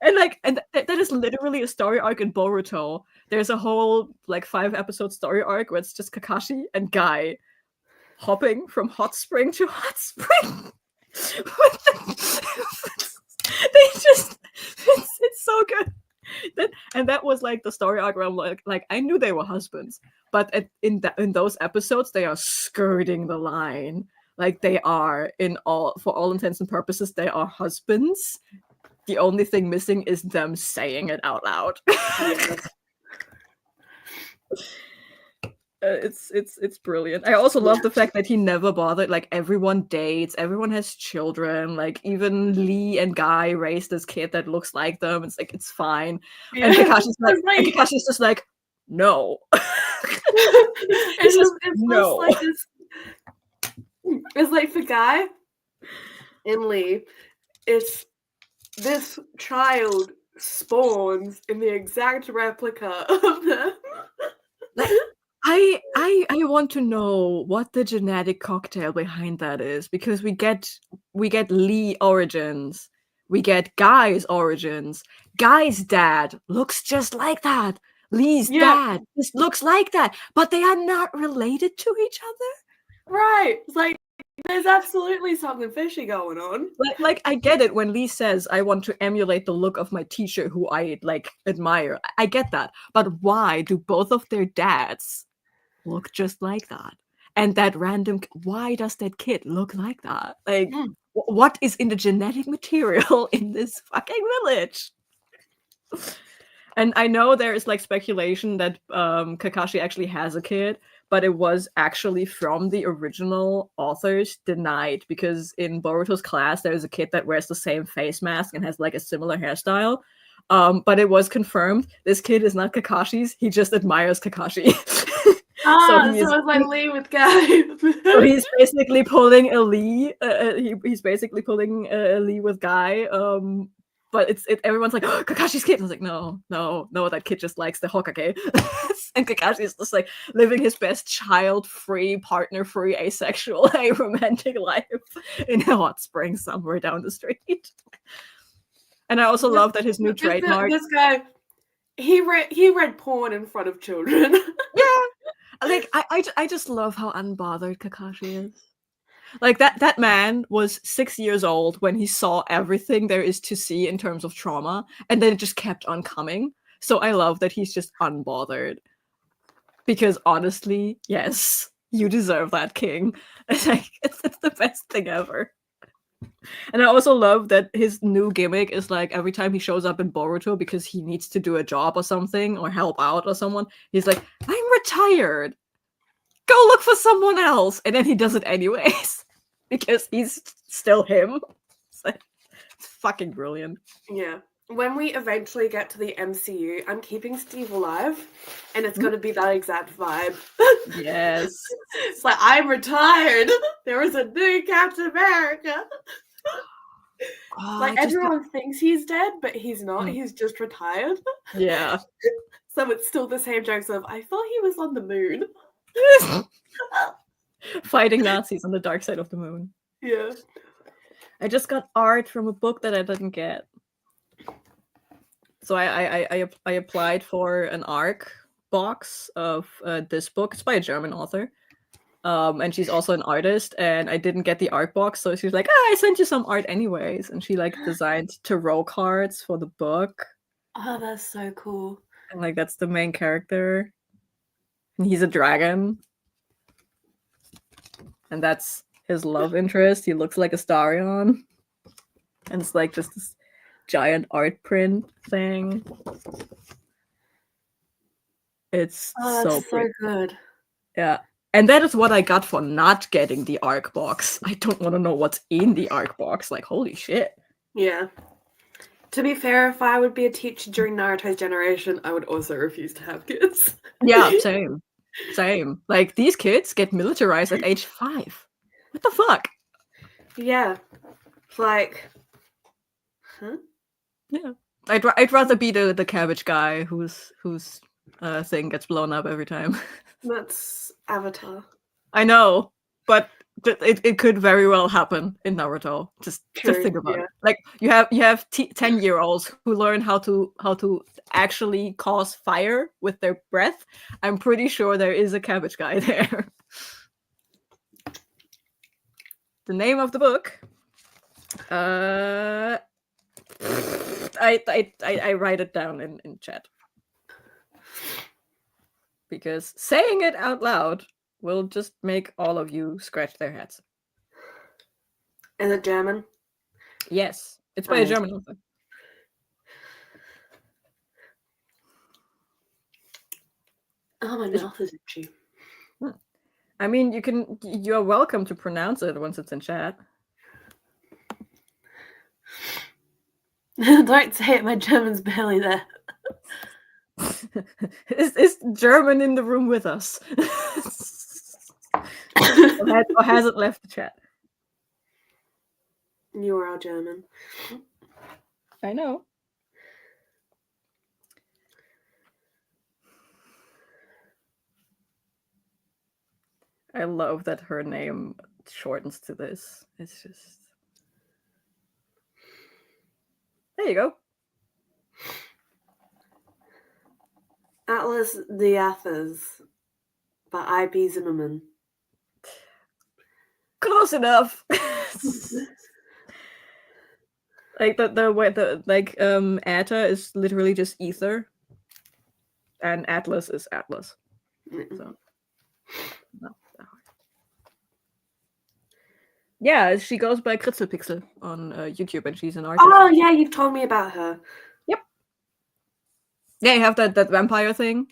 And that is literally a story arc in Boruto. There's a whole like 5-episode story arc where it's just Kakashi and Guy hopping from hot spring to hot spring. They just it's so good. And that was like the story arc where I'm like I knew they were husbands, but in those episodes they are skirting the line. Like, they are, for all intents and purposes, they are husbands. The only thing missing is them saying it out loud. It's brilliant. I also love the fact that he never bothered. Like, everyone dates, everyone has children. Like, even Lee and Guy raised this kid that looks like them. It's like, it's fine. Yeah. And Kakashi's just like, no. It's no. Like this. It's like for Guy and Lee, it's this child spawns in the exact replica of them. I want to know what the genetic cocktail behind that is, because we get Lee origins, we get Guy's origins. Guy's dad looks just like that. Lee's dad just looks like that, but they are not related to each other. Right. It's like, there's absolutely something fishy going on. Like I get it when Lee says, I want to emulate the look of my teacher who I like admire. I get that. But why do both of their dads look just like that? And that why does that kid look like that? Like, what is in the genetic material in this fucking village? And I know there is like speculation that Kakashi actually has a kid, but it was actually from the original authors denied, because in Boruto's class there's a kid that wears the same face mask and has like a similar hairstyle. But it was confirmed this kid is not Kakashi's, he just admires Kakashi. So it's like Lee with Guy. So he's basically pulling a Lee. He's basically pulling a Lee with Guy. But everyone's like, oh, Kakashi's kid. I was like, no, that kid just likes the Hokage. And Kakashi's just like living his best child-free, partner-free, asexual, aromantic life in a hot spring somewhere down the street. And I also love that his new trademark. This guy He read porn in front of children. Yeah, like I just love how unbothered Kakashi is. Like that man was 6 years old when he saw everything there is to see in terms of trauma, and then it just kept on coming. So I love that he's just unbothered. Because honestly, yes, you deserve that, King. It's like it's the best thing ever. And I also love that his new gimmick is like every time he shows up in Boruto because he needs to do a job or something or help out or someone, he's like, I'm retired. Go look for someone else. And then he does it anyways because he's still him. It's fucking brilliant. Yeah. When we eventually get to the MCU, I'm keeping Steve alive, and it's going to be that exact vibe. Yes. It's like, I'm retired. There is a new Captain America. Like, everyone thinks he's dead, but he's not. He's just retired. Yeah. So it's still the same jokes of, I thought he was on the moon. Fighting Nazis on the dark side of the moon. Yeah. I just got art from a book that I didn't get. So I applied for an ARC box of this book. It's by a German author. And she's also an artist, and I didn't get the art box, so she's like, I sent you some art anyways. And she like designed tarot cards for the book. Oh, that's so cool. And like that's the main character. And he's a dragon. And that's his love interest. He looks like Astarion. And it's like just this giant art print thing. It's so good. Yeah. And that is what I got for not getting the ARC box. I don't want to know what's in the ARC box. Like, holy shit. Yeah. To be fair, if I would be a teacher during Naruto's generation, I would also refuse to have kids. Yeah, same. Same. Like, these kids get militarized at age 5. What the fuck? Yeah. Like, huh? Yeah. I'd rather be the cabbage guy whose thing gets blown up every time. That's Avatar. I know, but it could very well happen in Naruto. Just think about it. Like you have 10-year-olds who learn how to actually cause fire with their breath. I'm pretty sure there is a cabbage guy there. The name of the book. I write it down in chat. Because saying it out loud will just make all of you scratch their heads. Is it German? Yes. It's by a German author. Oh, my mouth is itchy. I mean, you're welcome to pronounce it once it's in chat. Don't say it, my German's barely there. Is German in the room with us? or has it left the chat? You are our German. I know. I love that her name shortens to this. It's just... There you go. Atlas Diathas by I.B. Zimmerman. Close enough. Like Atta is literally just ether, and Atlas is Atlas. So, no. Yeah, she goes by Kritzelpixel on YouTube, and she's an artist. Oh yeah, you've told me about her. Yep. Yeah, you have that vampire thing,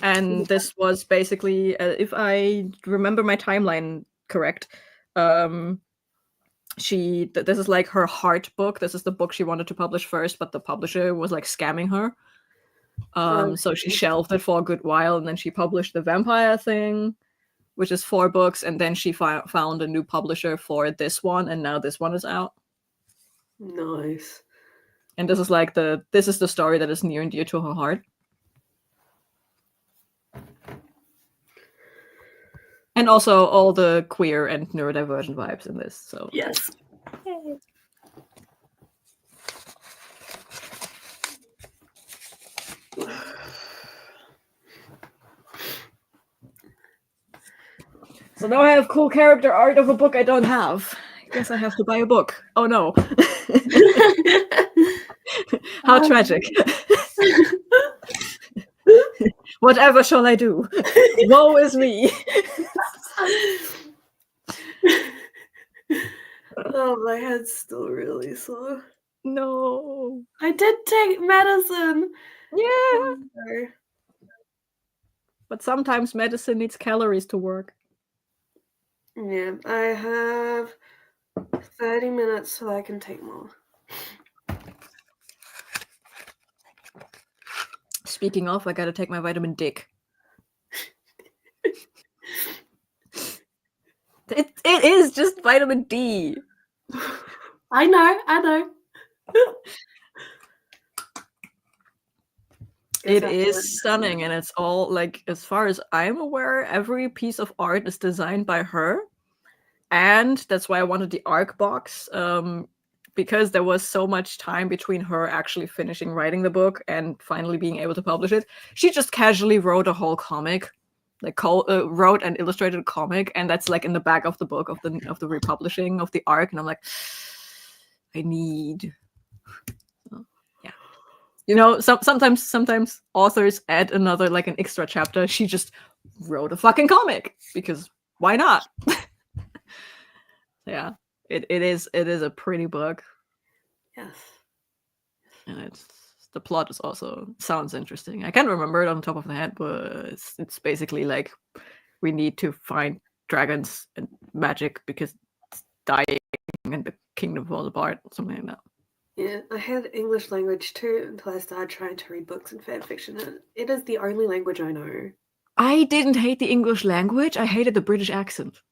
and this was basically, if I remember my timeline correct, this is like her heart book. This is the book she wanted to publish first, but the publisher was like scamming her. So she shelved it for a good while, and then she published the vampire thing, which is 4 books, and then she found a new publisher for this one, and now this one is out. Nice. And this is like this is the story that is near and dear to her heart. And also all the queer and neurodivergent vibes in this. So yes. Yay. So now I have cool character art of a book I don't have. I guess I have to buy a book. Oh no. How tragic. Whatever shall I do? Woe is me. Oh, my head's still really sore. No. I did take medicine. Yeah. No. But sometimes medicine needs calories to work. Yeah, I have 30 minutes so I can take more. Speaking of, I gotta take my vitamin Dick. It is just vitamin D. I know. It is stunning, and it's all like, as far as I'm aware, every piece of art is designed by her, and that's why I wanted the ARC box, because there was so much time between her actually finishing writing the book and finally being able to publish it. She just casually wrote a whole comic, like wrote and illustrated a comic, and that's like in the back of the book of the republishing of the ARC, and I'm like, I need. You know, sometimes authors add another, like, an extra chapter. She just wrote a fucking comic because why not? Yeah, it is a pretty book. Yes. And the plot is also sounds interesting. I can't remember it on top of the head, but it's basically like we need to find dragons and magic because it's dying and the kingdom falls apart, something like that. Yeah, I had English language too until I started trying to read books and fan fiction, and it is the only language I know. I didn't hate the English language. I hated the British accent.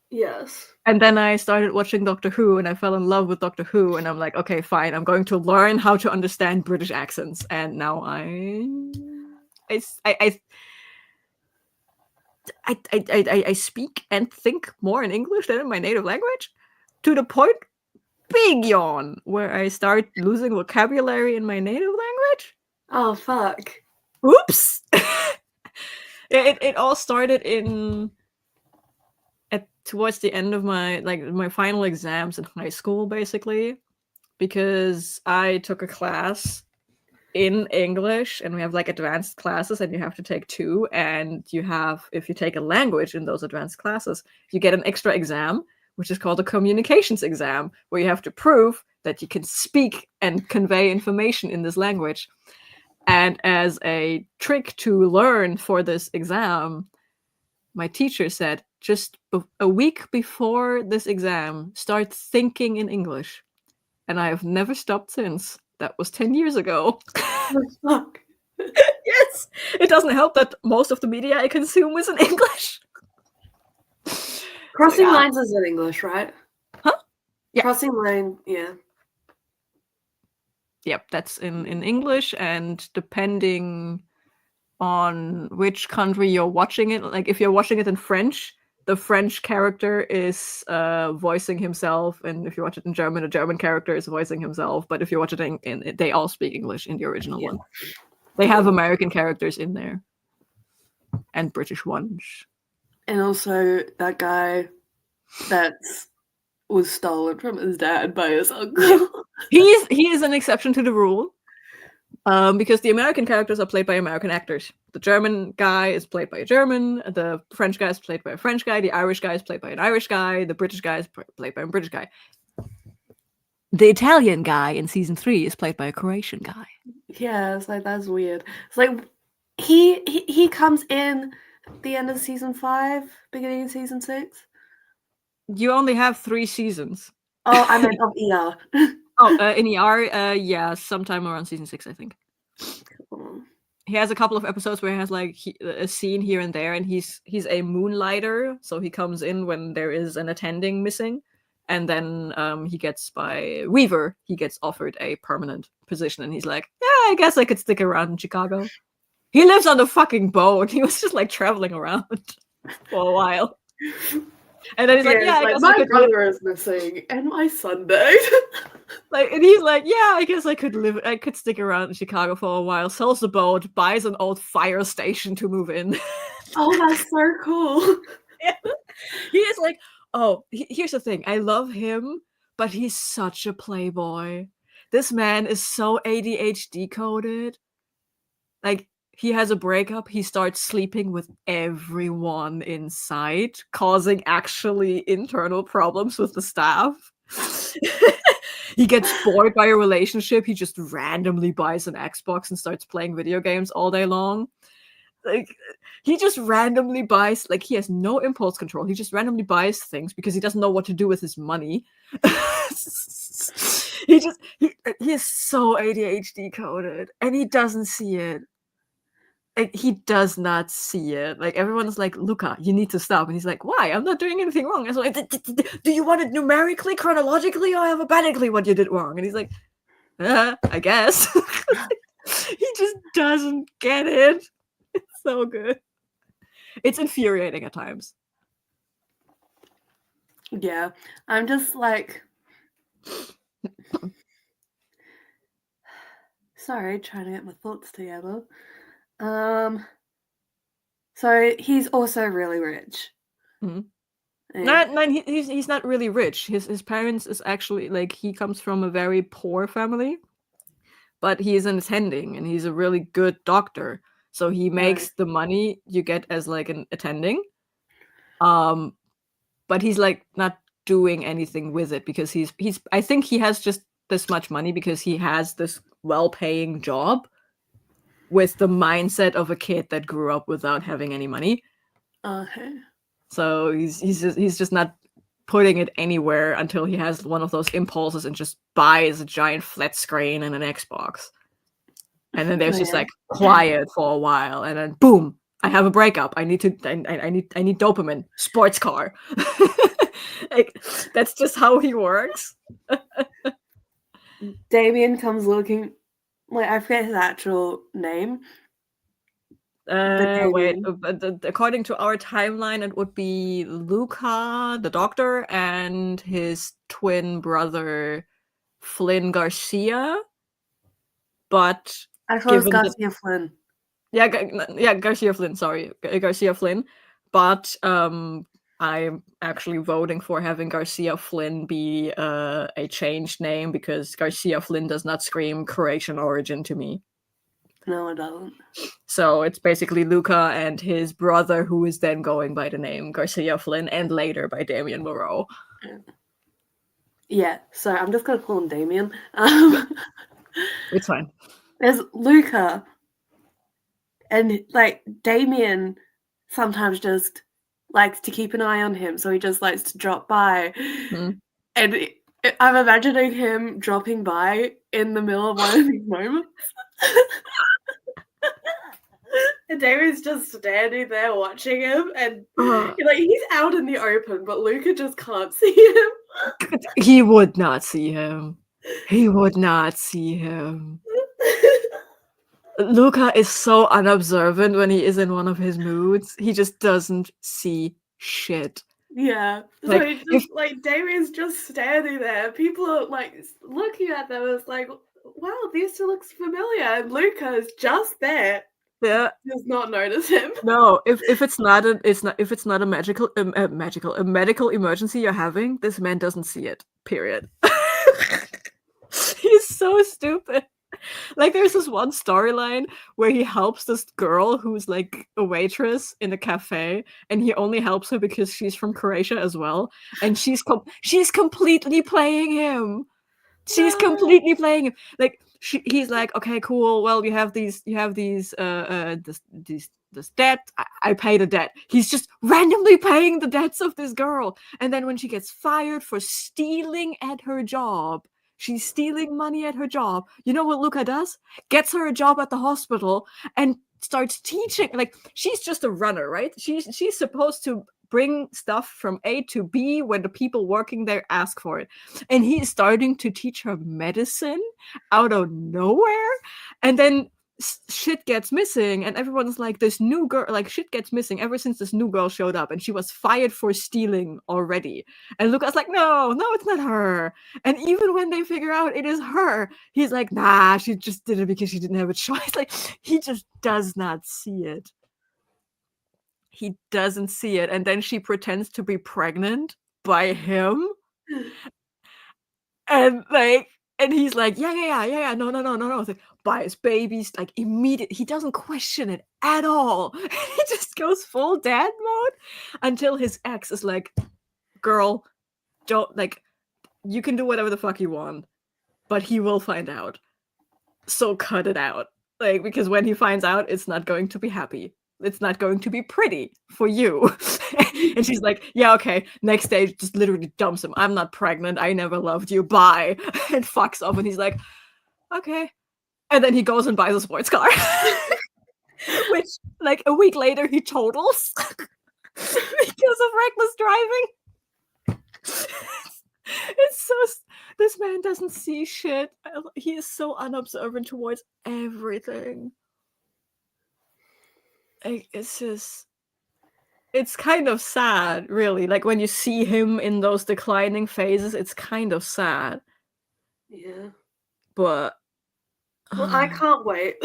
Yes. And then I started watching Doctor Who, and I fell in love with Doctor Who, and I'm like, okay, fine, I'm going to learn how to understand British accents. And now I speak and think more in English than in my native language, to the point, big yawn, where I start losing vocabulary in my native language. Oh, fuck. Oops. It all started towards the end of my final exams in high school, basically, because I took a class in English, and we have like advanced classes, and you have to take 2, and if you take a language in those advanced classes, you get an extra exam, which is called a communications exam, where you have to prove that you can speak and convey information in this language. And as a trick to learn for this exam, my teacher said, just a week before this exam, start thinking in English. And I have never stopped since. That was 10 years ago. Oh, fuck. Yes! It doesn't help that most of the media I consume is in English. Crossing lines is in English, right? Huh? Yeah. Crossing line, yeah. Yep, that's in English, and depending on which country you're watching it, like if you're watching it in French, the French character is voicing himself, and if you watch it in German, a German character is voicing himself. But if you watch it in they all speak English in the original one. They have American characters in there and British ones. And also that guy that was stolen from his dad by his uncle. He is an exception to the rule, because the American characters are played by American actors. The German guy is played by a German, the French guy is played by a French guy, the Irish guy is played by an Irish guy, the British guy is played by a British guy. The Italian guy in season 3 is played by a Croatian guy. Yeah, it's like, that's weird. It's like he comes in at the end of season 5, beginning of season 6. You only have 3 seasons. Oh, I meant of ER. In ER, yeah, sometime around season 6, I think. He has a couple of episodes where he has like a scene here and there, and he's a moonlighter, so he comes in when there is an attending missing, and then he gets offered a permanent position, and he's like, yeah, I guess I could stick around in Chicago. He lives on the fucking boat. He was just like traveling around for a while. And then he's like, yeah, I guess my brother is missing, and my son died. And he's like, yeah, I guess I could stick around in Chicago for a while, sells the boat, buys an old fire station to move in. Oh, that's so cool. Yeah. He is like, oh, here's the thing. I love him, but he's such a playboy. This man is so ADHD coded. Like, he has a breakup, he starts sleeping with everyone in sight, causing actually internal problems with the staff. He gets bored by a relationship, he just randomly buys an Xbox and starts playing video games all day long. Like, he just randomly buys, like, he has no impulse control. He just randomly buys things because he doesn't know what to do with his money. he is so ADHD coded, and he doesn't see it. Like, he does not see it. Like, everyone's like, Luca, you need to stop. And he's like, why? I'm not doing anything wrong. And so, like, do you want it numerically, chronologically, or alphabetically what you did wrong? And he's like, I guess. He just doesn't get it. It's so good. It's infuriating at times. Yeah, I'm just like, sorry, trying to get my thoughts together. So he's also really rich. Mm-hmm. No, he's not really rich. His parents is actually, like, he comes from a very poor family, but he is an attending, and he's a really good doctor. So he makes the money you get as like an attending. But he's like not doing anything with it because he's I think he has just this much money because he has this well-paying job with the mindset of a kid that grew up without having any money. Okay. So he's just not putting it anywhere until he has one of those impulses and just buys a giant flat screen and an Xbox. And then there's just like quiet for a while, and then boom, I have a breakup. I need dopamine. Sports car. Like, that's just how he works. Damien comes looking, like, I forget his actual name. Wait, according to our timeline, it would be Luca, the doctor, and his twin brother, Flynn Garcia. But I thought it was Garcia Flynn. Yeah, Garcia Flynn. Sorry, Garcia Flynn. But I'm actually voting for having Garcia Flynn be a changed name because Garcia Flynn does not scream Croatian origin to me. No, it doesn't. So it's basically Luca and his brother, who is then going by the name Garcia Flynn, and later by Damien Moreau. Yeah, so I'm just gonna call him Damien. It's fine. There's Luca, and like Damien sometimes just likes to keep an eye on him, so he just likes to drop by. And I'm imagining him dropping by in the middle of one of these moments. And Damien's just standing there watching him, and like, he's out in the open, but Luca just can't see him. He would not see him. He would not see him. Luca is so unobservant when he is in one of his moods. He just doesn't see shit. Yeah. So like, like, Damien's just standing there. People are like looking at them as like, wow, this looks familiar. And Luca is just there. Yeah. Does not notice him. No, if it's not a medical emergency you're having, this man doesn't see it. Period. He's so stupid. Like, there's this one storyline where he helps this girl who's like a waitress in a cafe, and he only helps her because she's from Croatia as well, and she's completely playing him. She's completely playing him. Like, he's like, okay, cool. Well, you have this debt. I pay the debt. He's just randomly paying the debts of this girl, and then when she gets fired for stealing at her job. She's stealing money at her job. You know what Luca does? Gets her a job at the hospital and starts teaching. Like, she's just a runner, right? She's supposed to bring stuff from A to B when the people working there ask for it. And he is starting to teach her medicine out of nowhere. And then shit gets missing, and everyone's like, this new girl, like, shit gets missing ever since this new girl showed up, and she was fired for stealing already. And Luca's like, no, it's not her. And even when they figure out it is her, he's like, nah, she just did it because she didn't have a choice. Like, he just does not see it. He doesn't see it, and then she pretends to be pregnant by him, and he's like, yeah, no. It's like, buys babies, like immediate. He doesn't question it at all. He just goes full dad mode until his ex is like, girl, don't, like, you can do whatever the fuck you want, but he will find out. So cut it out. Like, because when he finds out, it's not going to be happy. It's not going to be pretty for you. And she's like, yeah, okay. Next day, just literally dumps him. I'm not pregnant. I never loved you. Bye. And fucks off. And he's like, okay. And then he goes and buys a sports car. Which, like, a week later, he totals because of reckless driving. It's so, this man doesn't see shit. He is so unobservant towards everything. Like, it's just, it's kind of sad, really. Like, when you see him in those declining phases, it's kind of sad. Yeah. But well, I can't wait.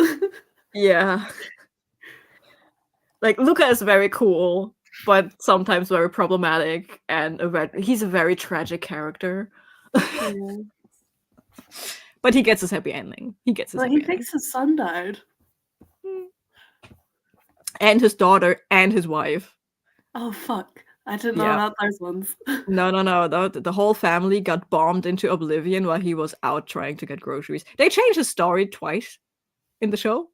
Yeah. Like, Luca is very cool, but sometimes very problematic, and he's a very tragic character. Yeah. But he gets his happy ending. He thinks his son died. And his daughter and his wife. Oh, fuck. I didn't know about those ones. No. The whole family got bombed into oblivion while he was out trying to get groceries. They changed his story twice in the show.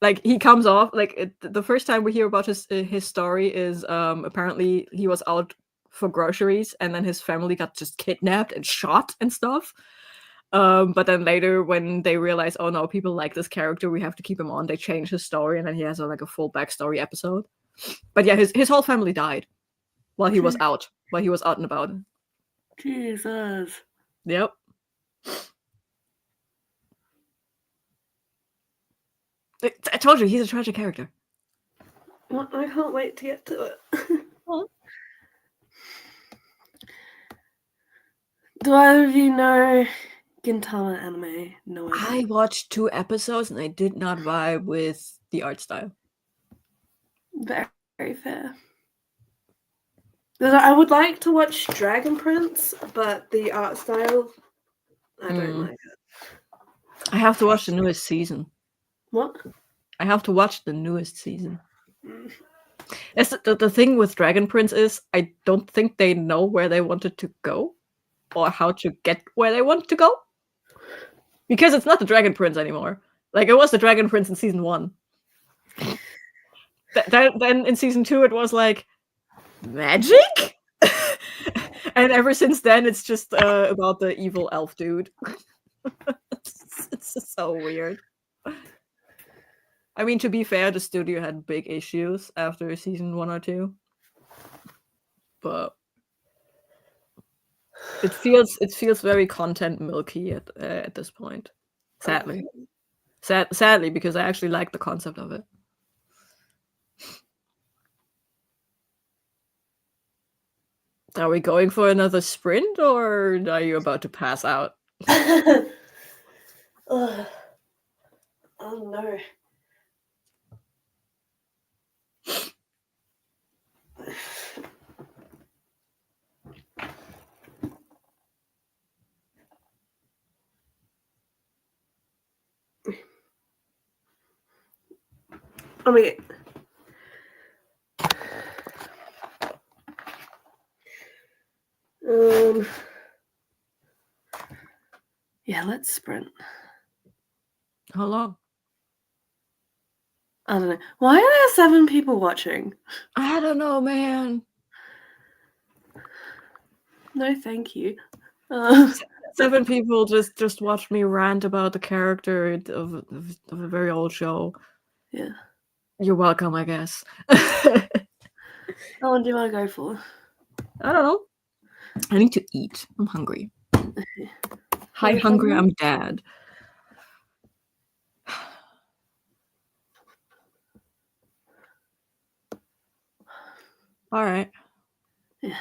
Like, he comes off, like, the first time we hear about his story is apparently he was out for groceries, and then his family got just kidnapped and shot and stuff. But then later, when they realize, oh no, people like this character, we have to keep him on, they change his story, and then he has a full backstory episode. But yeah, his whole family died while he was out and about. Jesus. Yep. I told you, he's a tragic character. Well, I can't wait to get to it. Do either of you know Gintama anime? No, I watched 2 episodes and I did not vibe with the art style. Very, very fair. I would like to watch Dragon Prince, but the art style, I don't like it. I have to watch the newest season. What? I have to watch the newest season. That's the thing with Dragon Prince is I don't think they know where they wanted to go or how to get where they want to go. Because it's not the Dragon Prince anymore. Like, it was the Dragon Prince in season 1. Then in season 2 it was like, magic? And ever since then it's just about the evil elf dude. It's just so weird. I mean, to be fair, the studio had big issues after season 1 or 2. But it feels very content milky at this point. Sadly. Sadly, because I actually like the concept of it. Are we going for another sprint, or are you about to pass out? Oh no. Oh my god. Yeah, let's sprint. How long? I don't know. Why are there 7 people watching? I don't know, man. No, thank you. 7 people just watched me rant about the character of a very old show. Yeah. You're welcome, I guess. How long do you want to go for? I don't know. I need to eat. I'm hungry. Hi, hungry. I'm dad. All right. Yeah.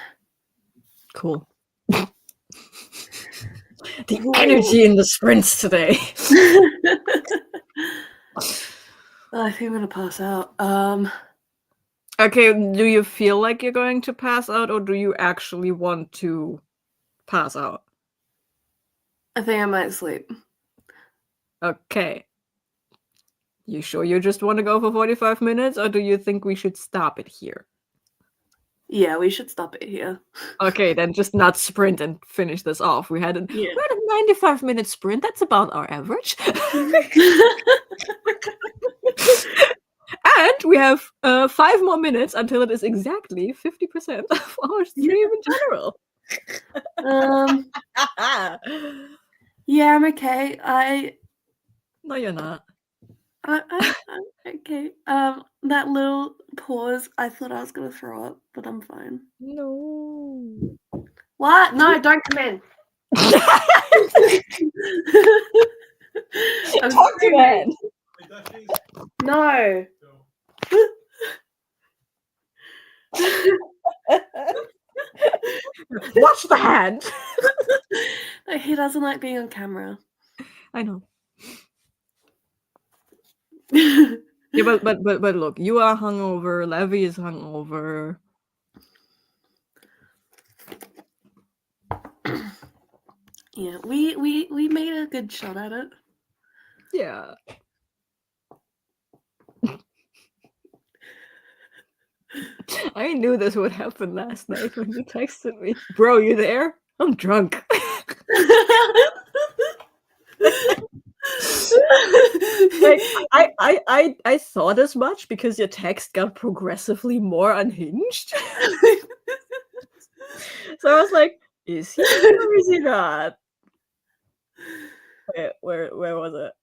Cool. The energy in the sprints today. I think I'm gonna pass out. Okay, do you feel like you're going to pass out, or do you actually want to pass out? I think I might sleep. Okay. You sure you just want to go for 45 minutes, or do you think we should stop it here? Yeah, we should stop it here. Okay, then just not sprint and finish this off. We had a 95-minute sprint. That's about our average. And we have 5 more minutes until it is exactly 50% of our stream in general. Yeah, I'm okay. No, you're not. I'm okay. That little pause, I thought I was gonna throw up, but I'm fine. No. What? No, don't come in. I'm Talk to screaming. that. No. Watch the hand. He doesn't like being on camera. I know. Yeah, but look, you are hungover. Levy is hungover. Yeah, we made a good shot at it. Yeah. I knew this would happen last night when you texted me. Bro, you there? I'm drunk. Like, I thought as much because your text got progressively more unhinged. So I was like, is he or is he not? Where was it?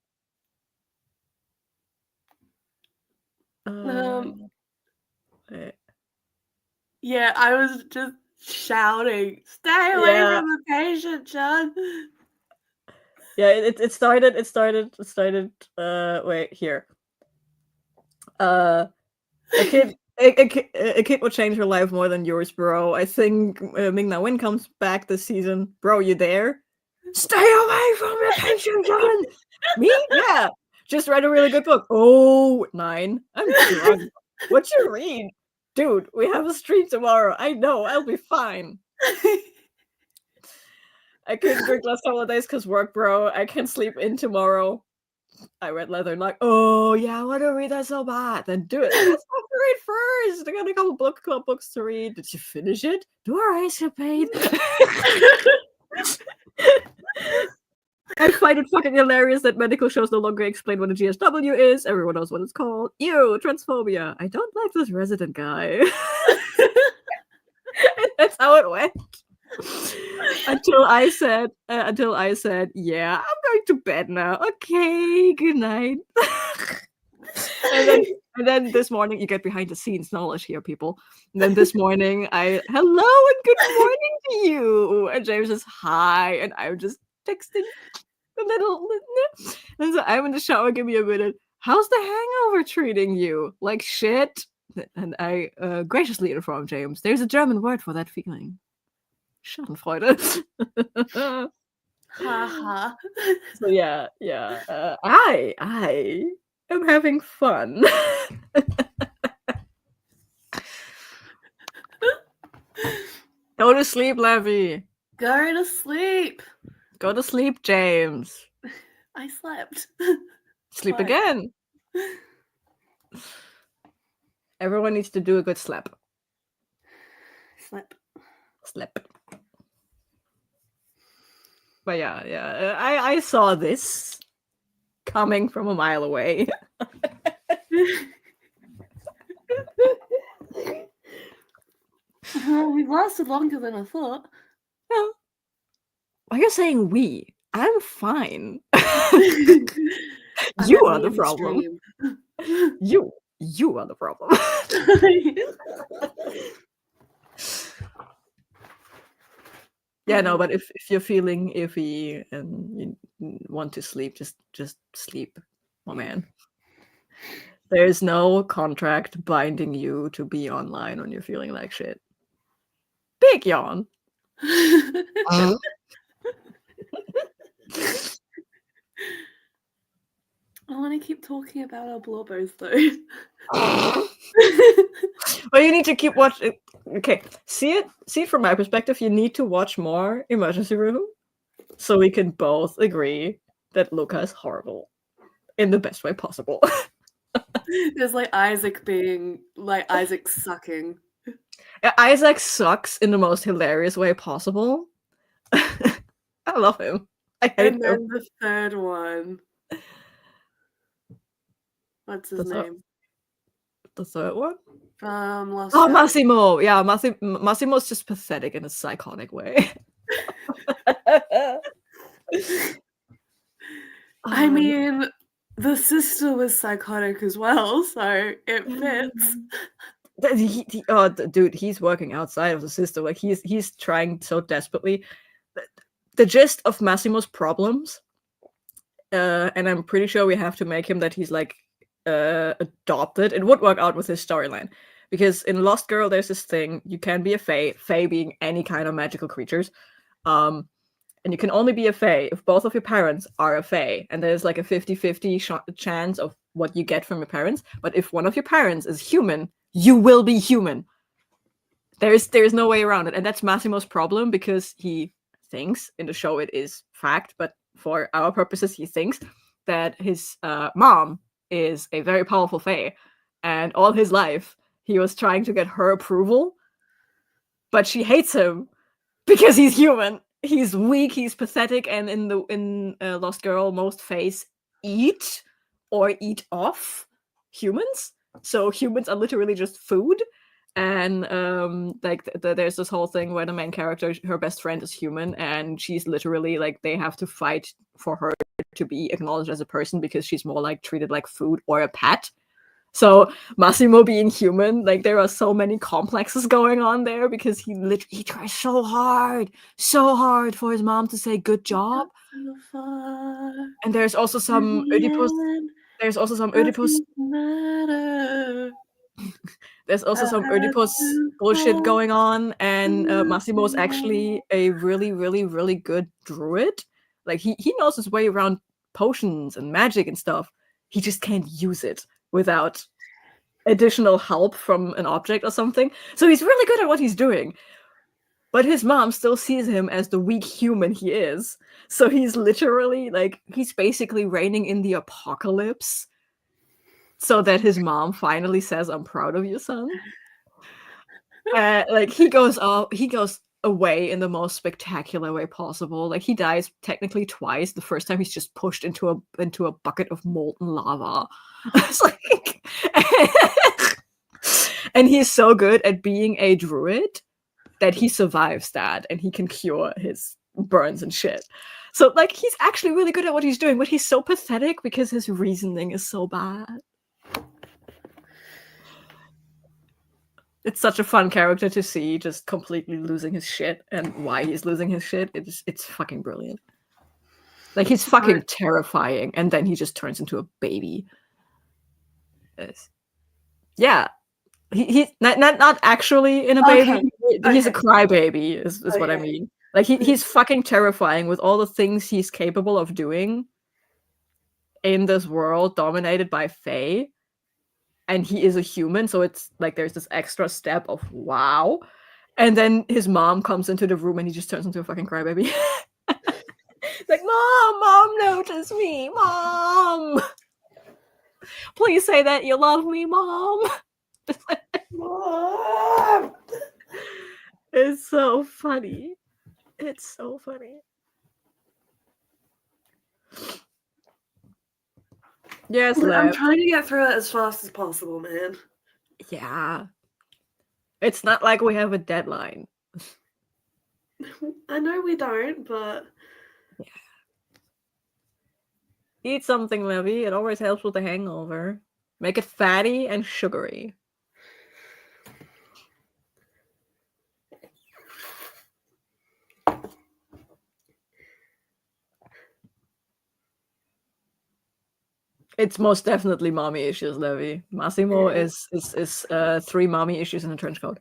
Wait. Yeah, I was just shouting, "Stay away from the patient, John." Yeah, it started. Wait, here. A kid will change her life more than yours, bro. I think Ming-Na Wen comes back this season. Bro, you there? Stay away from the pension, John. Me? Yeah. Just read a really good book. Oh, 9. I'm drunk. What you read? Dude, we have a stream tomorrow. I know, I'll be fine. I couldn't drink last couple of days because work, bro. I can't sleep in tomorrow. I read Leather Knock. Oh, yeah, I want to read that so bad. Then do it. I got stuff to read first. I got a couple book club books to read. Did you finish it? Do our eyes get paid? I find it fucking hilarious that medical shows no longer explain what a GSW is. Everyone knows what it's called. Ew, transphobia. I don't like this resident guy. That's how it went. Until I said, yeah, I'm going to bed now. Okay, good night. and then this morning, you get behind the scenes knowledge here, people. And then this morning, hello and good morning to you. And James is hi, and I'm just texting a little. And so I'm in the shower. Give me a minute. How's the hangover treating you? Like shit. And I graciously inform James, there's a German word for that feeling. Schadenfreude. Haha. So yeah. I am having fun. Go to sleep, Levy. Go to sleep. Go to sleep, James. I slept. Sleep Fine. again. Everyone needs to do a good slap. Slap. But yeah. I saw this coming from a mile away. We've lasted longer than I thought. No. Why are you saying we? I'm fine. You are the problem. You are the problem. Yeah, no, but if you're feeling iffy and you want to sleep, just sleep, my man. There's no contract binding you to be online when you're feeling like shit. Big yawn. I want to keep talking about our blobbers though. Well, you need to keep watching. Okay, see it from my perspective. You need to watch more Emergency Room, so we can both agree that Luca is horrible in the best way possible. There's like Isaac sucking. Isaac sucks in the most hilarious way possible. I love him. I hate And him. then the third one. What's his name? The third one? Lost Oh, Child. Massimo. Yeah, Massimo's just pathetic in a psychotic way. I mean, the sister was psychotic as well, so it fits. Dude, he's working outside of the sister. Like he's trying so desperately. The gist of Massimo's problems, and I'm pretty sure we have to make him that he's like adopted. It would work out with his storyline. Because in Lost Girl, there's this thing, you can be a fae being any kind of magical creatures. And you can only be a fae if both of your parents are a fae. And there's like a 50-50 chance of what you get from your parents. But if one of your parents is human, you will be human. There's no way around it. And that's Massimo's problem because he thinks, in the show it is fact, but for our purposes, he thinks that his mom is a very powerful fae. And all his life, he was trying to get her approval, but she hates him because he's human. He's weak, he's pathetic, and in Lost Girl, most faes eat or eat off humans. So humans are literally just food. And there's this whole thing where the main character, her best friend, is human, and she's literally like they have to fight for her to be acknowledged as a person because she's more like treated like food or a pet. So Massimo being human, like there are so many complexes going on there because he tries so hard for his mom to say good job. And there's also some Oedipus. There's also some Oedipus. There's also some Oedipus bullshit going on, and Massimo is actually a really, really, really good druid. Like he knows his way around potions and magic and stuff. He just can't use it without additional help from an object or something. So he's really good at what he's doing. But his mom still sees him as the weak human he is. So he's literally like, he's basically reigning in the apocalypse so that his mom finally says, "I'm proud of you, son." Like he goes away in the most spectacular way possible. Like he dies technically twice. The first time he's just pushed into a bucket of molten lava. It's like, and he's so good at being a druid that he survives that, and he can cure his burns and shit. So like he's actually really good at what he's doing, but he's so pathetic because his reasoning is so bad. It's such a fun character to see just completely losing his shit, and why he's losing his shit. It's fucking brilliant. Like he's fucking terrifying, and then he just turns into a baby. Yeah, he's not actually in a baby. Okay. He's a crybaby, is what I mean. Like he's fucking terrifying with all the things he's capable of doing in this world dominated by fae. And he is a human, so it's like there's this extra step of wow. And then his mom comes into the room and he just turns into a fucking crybaby. Like, Mom, notice me, Mom. Please say that you love me, Mom. Mom. It's so funny. It's so funny. Yes, I'm trying to get through it as fast as possible, man. Yeah. It's not like we have a deadline. I know we don't, but... Yeah. Eat something, Levy. It always helps with the hangover. Make it fatty and sugary. It's most definitely mommy issues, Levy. Massimo is 3 mommy issues in a trench coat.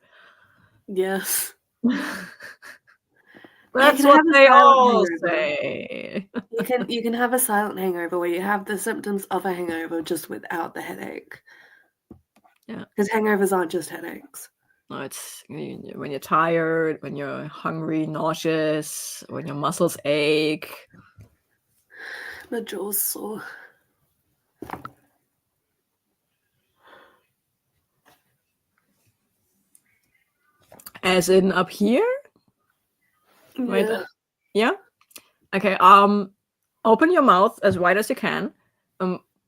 Yes. That's can what have a they silent all hangover. say. You can have a silent hangover where you have the symptoms of a hangover just without the headache. Yeah. Because hangovers aren't just headaches. No, it's when you're tired, when you're hungry, nauseous, when your muscles ache. My jaw's sore. As in up here? Right? Yeah. Yeah? Okay, open your mouth as wide as you can.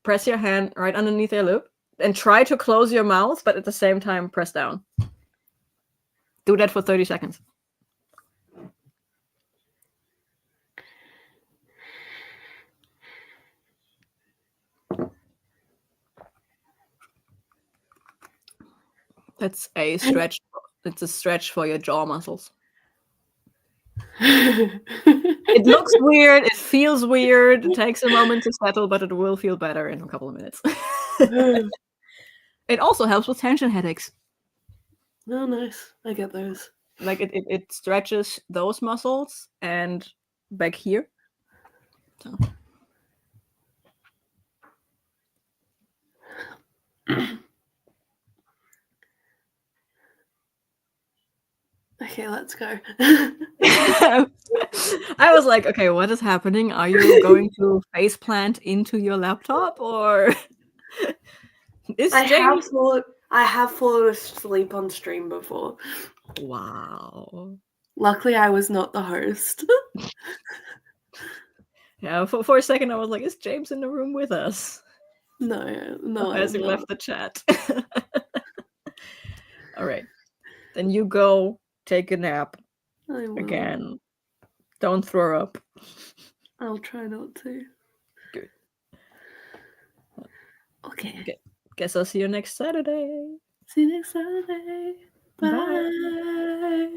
Press your hand right underneath your lip and try to close your mouth, but at the same time press down. Do that for 30 seconds. That's a stretch. It's a stretch for your jaw muscles. It looks weird. It feels weird. It takes a moment to settle, but it will feel better in a couple of minutes. It also helps with tension headaches. Oh, nice. I get those. Like it stretches those muscles and back here. So. Okay, let's go. I was like, okay, what is happening? Are you going to face plant into your laptop or is James? I have fallen asleep on stream before. Wow. Luckily, I was not the host. Yeah, for a second I was like, is James in the room with us? No. Has he left the chat? All right. Then you go take a nap again. Don't throw up. I'll try not to. Good. Okay. Guess I'll see you next Saturday. See you next Saturday. Bye. Bye.